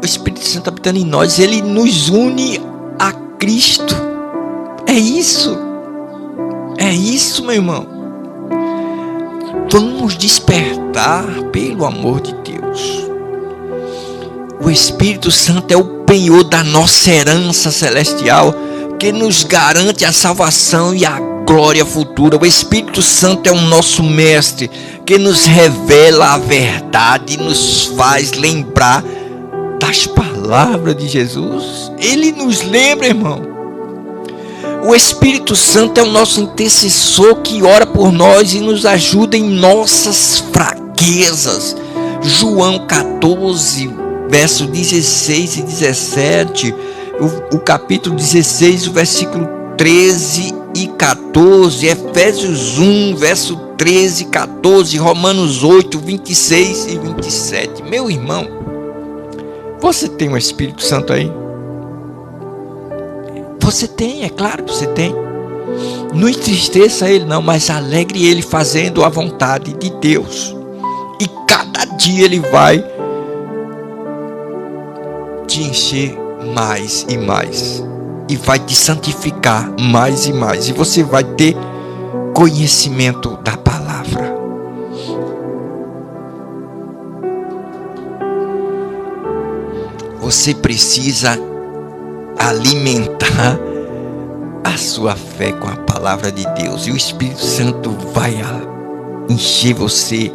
O Espírito Santo habitando em nós, ele nos une a Cristo. É isso. É isso, meu irmão. Vamos despertar, pelo amor de Deus. O Espírito Santo é o penhor da nossa herança celestial, que nos garante a salvação e a glória futura. O Espírito Santo é o nosso mestre, que nos revela a verdade e nos faz lembrar das palavras de Jesus. Ele nos lembra, irmão. O Espírito Santo é o nosso intercessor, que ora por nós e nos ajuda em nossas fraquezas. João 14, verso 16 e 17. O capítulo 16, o versículo 13 e 14, Efésios 1, verso 13 e 14, Romanos 8, 26 e 27. Meu irmão, você tem o Espírito Santo aí? Você tem, é claro que você tem. Não entristeça ele não, mas alegre ele fazendo a vontade de Deus. E cada dia ele vai te encher mais e mais, e vai te santificar mais e mais, e você vai ter conhecimento da palavra. Você precisa alimentar a sua fé com a palavra de Deus, e o Espírito Santo vai encher você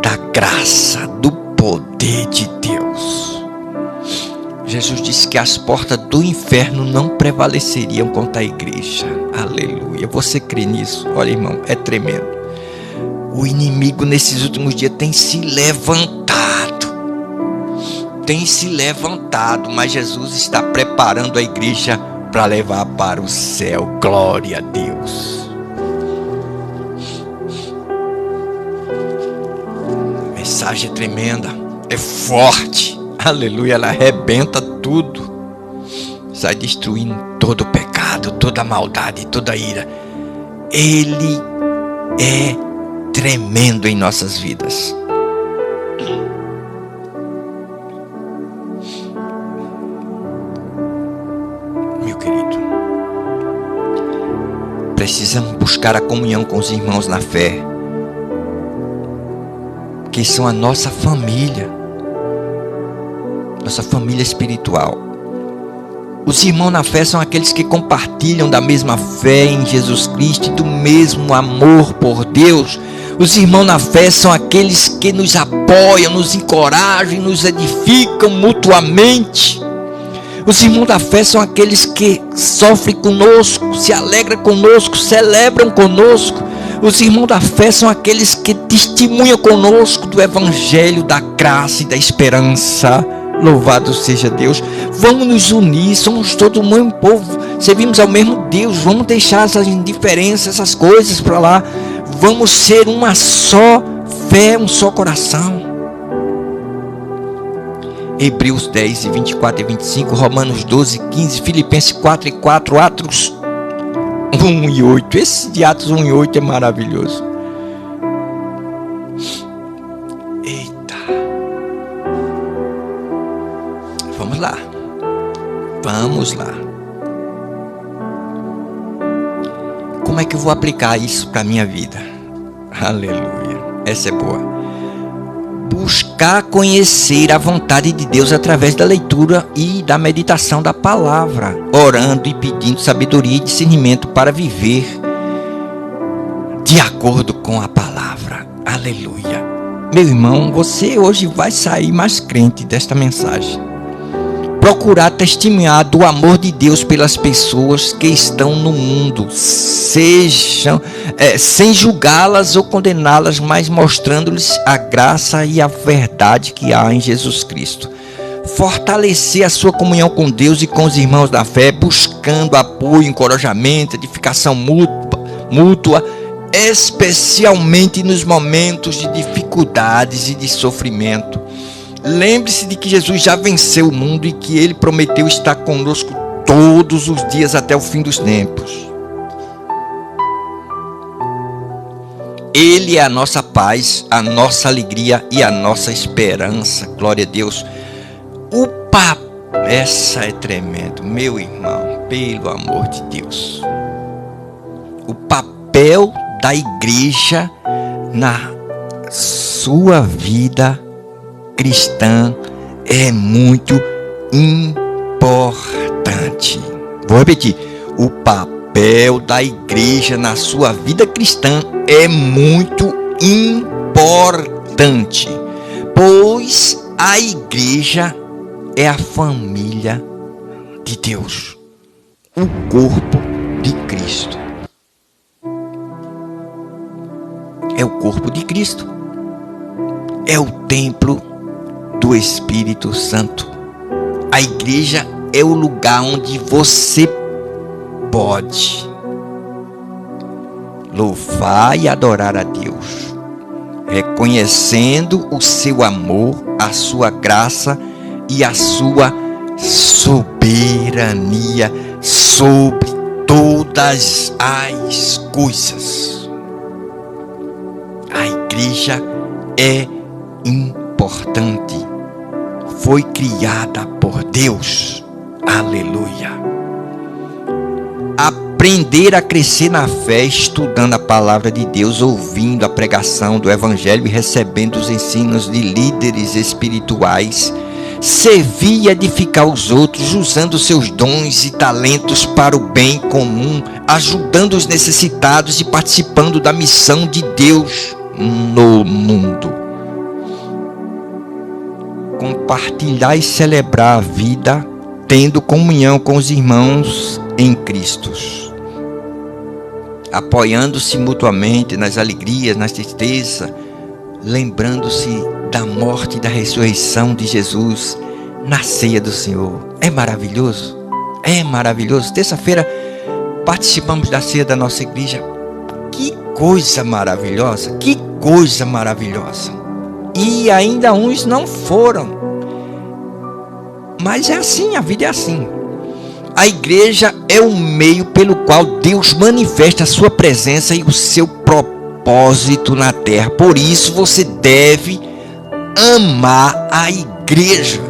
da graça, do poder de Deus. Jesus disse que as portas do inferno não prevaleceriam contra a igreja. Aleluia. Você crê nisso? Olha, irmão, é tremendo. O inimigo nesses últimos dias tem se levantado. Mas Jesus está preparando a igreja para levar para o céu. Glória a Deus. A mensagem é tremenda, é forte. Aleluia, ela arrebenta tudo. Sai destruindo todo o pecado, toda a maldade, toda a ira. Ele é tremendo em nossas vidas. Meu querido, precisamos buscar a comunhão com os irmãos na fé, que são a nossa família espiritual. Os irmãos na fé são aqueles que compartilham da mesma fé em Jesus Cristo e do mesmo amor por Deus. Os irmãos na fé são aqueles que nos apoiam, nos encorajam e nos edificam mutuamente. Os irmãos da fé são aqueles que sofrem conosco, se alegram conosco, celebram conosco. Os irmãos da fé são aqueles que testemunham conosco do evangelho, da graça e da esperança. Louvado seja Deus. Vamos nos unir, somos todo o mesmo povo, servimos ao mesmo Deus. Vamos deixar essas indiferenças, essas coisas para lá. Vamos ser uma só fé, um só coração. Hebreus 10, 24 e 25, Romanos 12, 15, Filipenses 4 e 4, Atos 1 e 8. Esse de Atos 1 e 8 é maravilhoso. Eita. Vamos lá. Vamos lá. Como é que eu vou aplicar isso para a minha vida? Aleluia. Essa é boa. Buscar conhecer a vontade de Deus através da leitura e da meditação da palavra, orando e pedindo sabedoria e discernimento para viver de acordo com a palavra. Aleluia. Meu irmão, você hoje vai sair mais crente desta mensagem. Procurar testemunhar do amor de Deus pelas pessoas que estão no mundo, sem julgá-las ou condená-las, mas mostrando-lhes a graça e a verdade que há em Jesus Cristo. Fortalecer a sua comunhão com Deus e com os irmãos da fé, buscando apoio, encorajamento, edificação mútua, especialmente nos momentos de dificuldades e de sofrimento. Lembre-se de que Jesus já venceu o mundo e que Ele prometeu estar conosco todos os dias até o fim dos tempos. Ele é a nossa paz, a nossa alegria e a nossa esperança. Glória a Deus. Essa é tremendo, meu irmão, pelo amor de Deus. O papel da igreja na sua vida cristã é muito importante. Vou repetir. O papel da igreja na sua vida cristã é muito importante, pois a igreja é a família de Deus, o corpo de Cristo. É o corpo de Cristo. É o templo do Espírito Santo. A igreja é o lugar onde você pode louvar e adorar a Deus, reconhecendo o seu amor, a sua graça e a sua soberania sobre todas as coisas. A igreja é importante. Foi criada por Deus. Aleluia. Aprender a crescer na fé, estudando a palavra de Deus, ouvindo a pregação do Evangelho e recebendo os ensinos de líderes espirituais. Servir e edificar os outros, usando seus dons e talentos para o bem comum, ajudando os necessitados e participando da missão de Deus no mundo. Compartilhar e celebrar a vida, tendo comunhão com os irmãos em Cristo, apoiando-se mutuamente nas alegrias, nas tristezas, lembrando-se da morte e da ressurreição de Jesus na ceia do Senhor. É maravilhoso, é maravilhoso. Terça-feira participamos da ceia da nossa igreja. Que coisa maravilhosa, que coisa maravilhosa. E ainda uns não foram. Mas é assim, a vida é assim. A igreja é o meio pelo qual Deus manifesta a sua presença e o seu propósito na terra. Por isso você deve amar a igreja,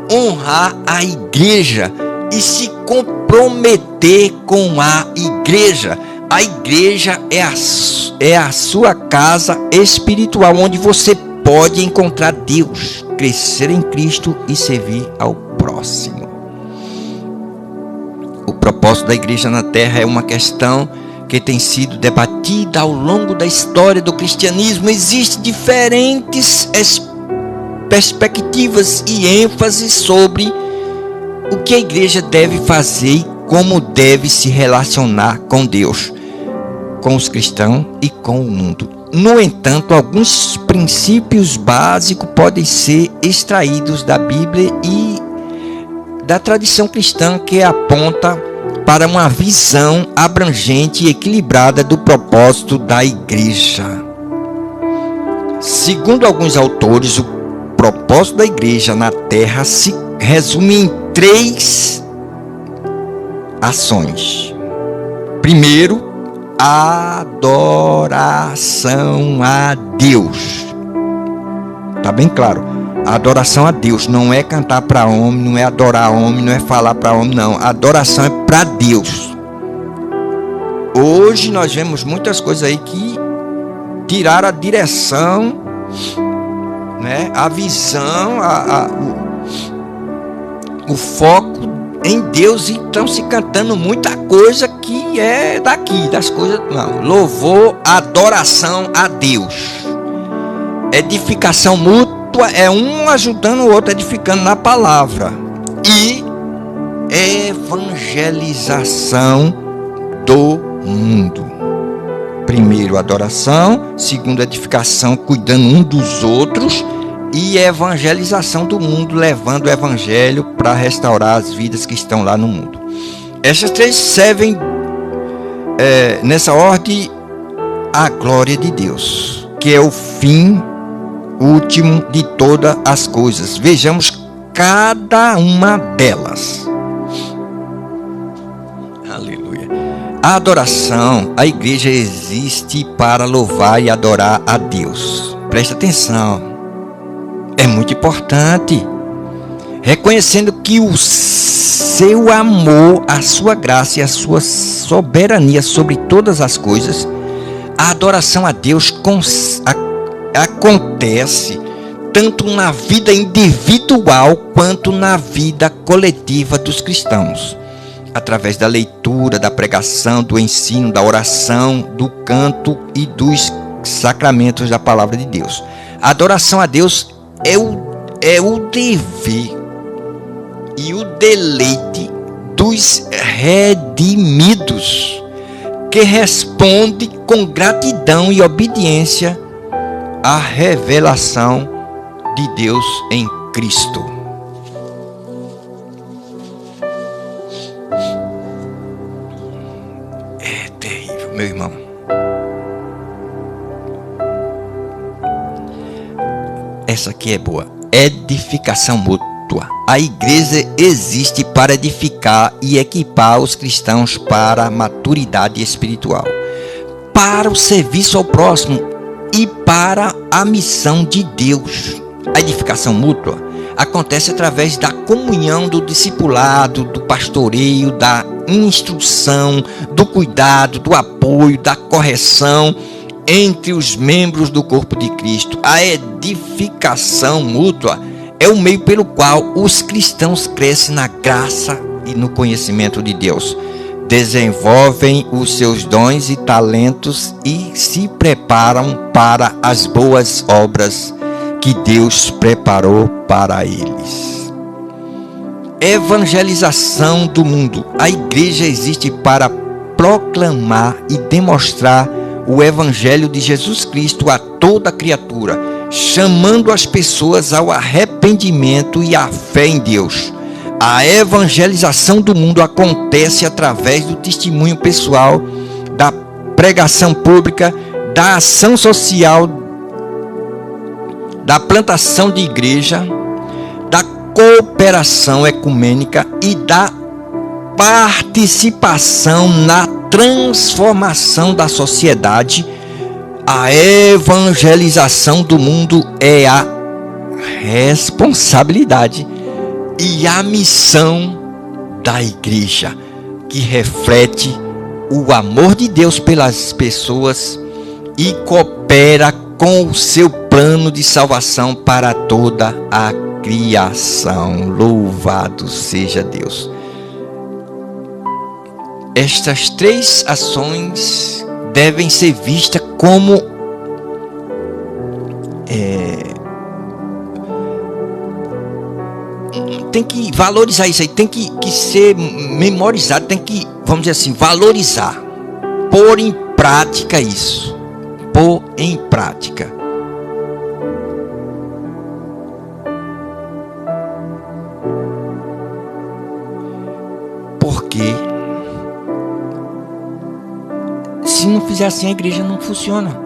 honrar a igreja e se comprometer com a igreja. A igreja é a sua casa espiritual, onde você pode encontrar Deus, crescer em Cristo e servir ao próximo. O propósito da igreja na terra é uma questão que tem sido debatida ao longo da história do cristianismo. Existem diferentes perspectivas e ênfases sobre o que a igreja deve fazer e como deve se relacionar com Deus, com os cristãos e com o mundo. No entanto, alguns princípios básicos podem ser extraídos da Bíblia e da tradição cristã, que aponta para uma visão abrangente e equilibrada do propósito da igreja. Segundo alguns autores, o propósito da igreja na terra se resume em 3 ações. Primeiro, adoração a Deus. Tá bem claro. Adoração a Deus não é cantar para homem, não é adorar homem, não é falar para homem, não. A adoração é para Deus. Hoje nós vemos muitas coisas aí que tiraram a direção, né? A visão, o foco em Deus, e estão se cantando muita coisa que é daqui, das coisas. Não, louvor, adoração a Deus. Edificação mútua é um ajudando o outro, edificando na palavra. E evangelização do mundo. Primeiro, adoração. Segundo, edificação, cuidando um dos outros. E evangelização do mundo, levando o evangelho para restaurar as vidas que estão lá no mundo. Essas 3 servem, nessa ordem, a glória de Deus, que é o fim último de todas as coisas. Vejamos cada uma delas. Aleluia. A adoração, a igreja existe para louvar e adorar a Deus. Presta atenção. É muito importante. Reconhecendo que o seu amor, a sua graça e a sua soberania sobre todas as coisas, a adoração a Deus acontece tanto na vida individual quanto na vida coletiva dos cristãos, através da leitura, da pregação, do ensino, da oração, do canto e dos sacramentos da palavra de Deus. A adoração a Deus é o dever e o deleite dos redimidos, que responde com gratidão e obediência à revelação de Deus em Cristo. É terrível, meu irmão. Essa aqui é boa. Edificação mútua. A igreja existe para edificar e equipar os cristãos para a maturidade espiritual, para o serviço ao próximo e para a missão de Deus. A edificação mútua acontece através da comunhão, do discipulado, do pastoreio, da instrução, do cuidado, do apoio, da correção entre os membros do corpo de Cristo. A edificação mútua é o meio pelo qual os cristãos crescem na graça e no conhecimento de Deus, desenvolvem os seus dons e talentos e se preparam para as boas obras que Deus preparou para eles. Evangelização do mundo. A igreja existe para proclamar e demonstrar o evangelho de Jesus Cristo a toda criatura, chamando as pessoas ao arrependimento e à fé em Deus. A evangelização do mundo acontece através do testemunho pessoal, da pregação pública, da ação social, da plantação de igreja, da cooperação ecumênica e da participação na transformação da sociedade. A evangelização do mundo é a responsabilidade e a missão da igreja, que reflete o amor de Deus pelas pessoas e coopera com o seu plano de salvação para toda a criação. Louvado seja Deus. Estas 3 ações devem ser vistas como tem que valorizar isso aí, tem que ser memorizado, tem que, vamos dizer assim, valorizar, pôr em prática isso, pôr em prática. Porque se não fizer assim, a igreja não funciona.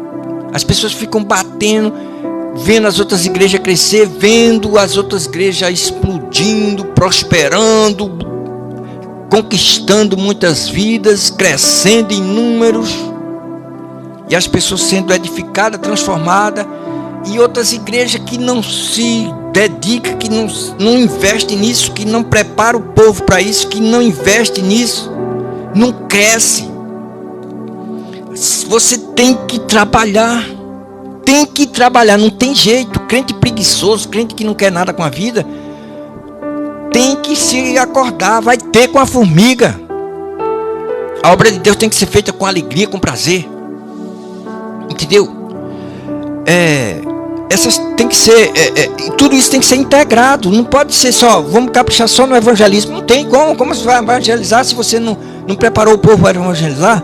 As pessoas ficam batendo, vendo as outras igrejas crescer, vendo as outras igrejas explodindo, prosperando, conquistando muitas vidas, crescendo em números, e as pessoas sendo edificadas, transformadas, e outras igrejas que não se dedicam, que não investem nisso, que não preparam o povo para isso, que não investem nisso, não cresce. Você tem que trabalhar, não tem jeito. Crente preguiçoso, crente que não quer nada com a vida, tem que se acordar, vai ter com a formiga. A obra de Deus tem que ser feita com alegria, com prazer, entendeu? Essas tem que ser, tudo isso tem que ser integrado. Não pode ser só, vamos caprichar só no evangelismo. Não tem como você vai evangelizar se você não preparou o povo para evangelizar?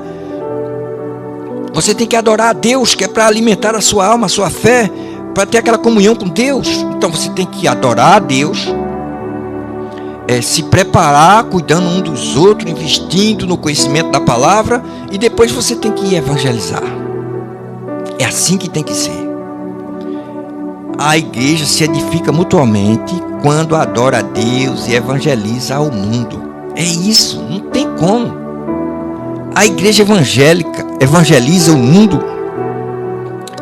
Você tem que adorar a Deus, que é para alimentar a sua alma, a sua fé, para ter aquela comunhão com Deus. Então você tem que adorar a Deus, se preparar, cuidando um dos outros, investindo no conhecimento da palavra, e depois você tem que ir evangelizar. É assim que tem que ser. A igreja se edifica mutuamente quando adora a Deus e evangeliza ao mundo. É isso, não tem como. A igreja evangélica evangeliza o mundo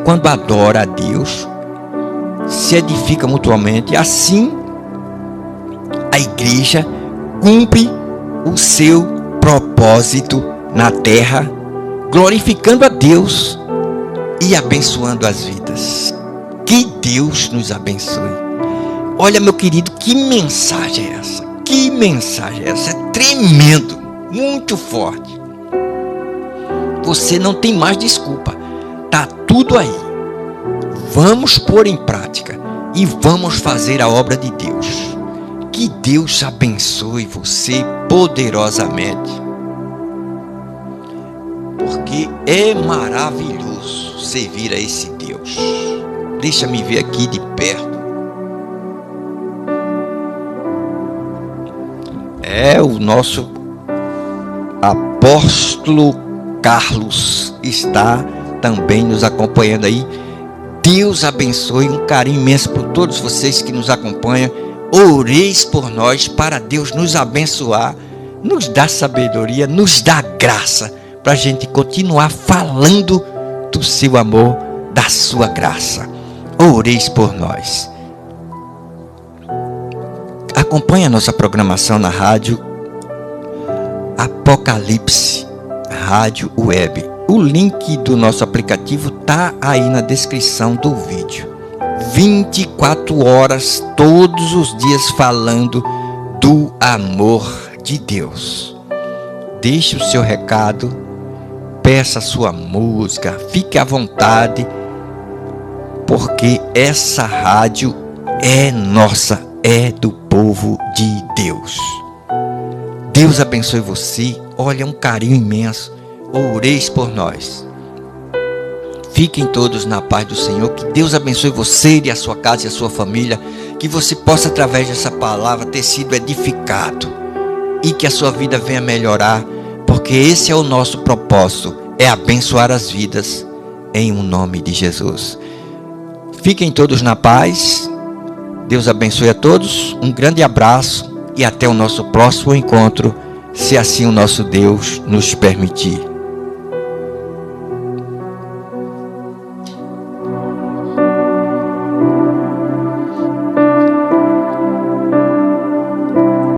quando adora a Deus, se edifica mutuamente. Assim, a igreja cumpre o seu propósito na terra, glorificando a Deus e abençoando as vidas. Que Deus nos abençoe. Olha, meu querido, que mensagem é essa? Que mensagem é essa? É tremendo, muito forte. Você não tem mais desculpa. Tá tudo aí. Vamos pôr em prática e vamos fazer a obra de Deus. Que Deus abençoe você poderosamente. Porque é maravilhoso servir a esse Deus. Deixa-me ver aqui de perto. O nosso apóstolo Carlos está também nos acompanhando aí. Deus abençoe, um carinho imenso por todos vocês que nos acompanham. Oreis por nós, para Deus nos abençoar, nos dar sabedoria, nos dar graça, para a gente continuar falando do seu amor, da sua graça. Oreis por nós. Acompanhe a nossa programação na rádio Apocalipse Rádio Web. O link do nosso aplicativo está aí na descrição do vídeo. 24 horas, todos os dias, falando do amor de Deus. Deixe o seu recado, peça a sua música, fique à vontade, porque essa rádio é nossa, é do povo de Deus. Deus abençoe você. Olha, um carinho imenso. Oreis por nós. Fiquem todos na paz do Senhor. Que Deus abençoe você e a sua casa e a sua família. Que você possa, através dessa palavra, ter sido edificado. E que a sua vida venha melhorar. Porque esse é o nosso propósito. É abençoar as vidas em um nome de Jesus. Fiquem todos na paz. Deus abençoe a todos. Um grande abraço. E até o nosso próximo encontro, se assim o nosso Deus nos permitir.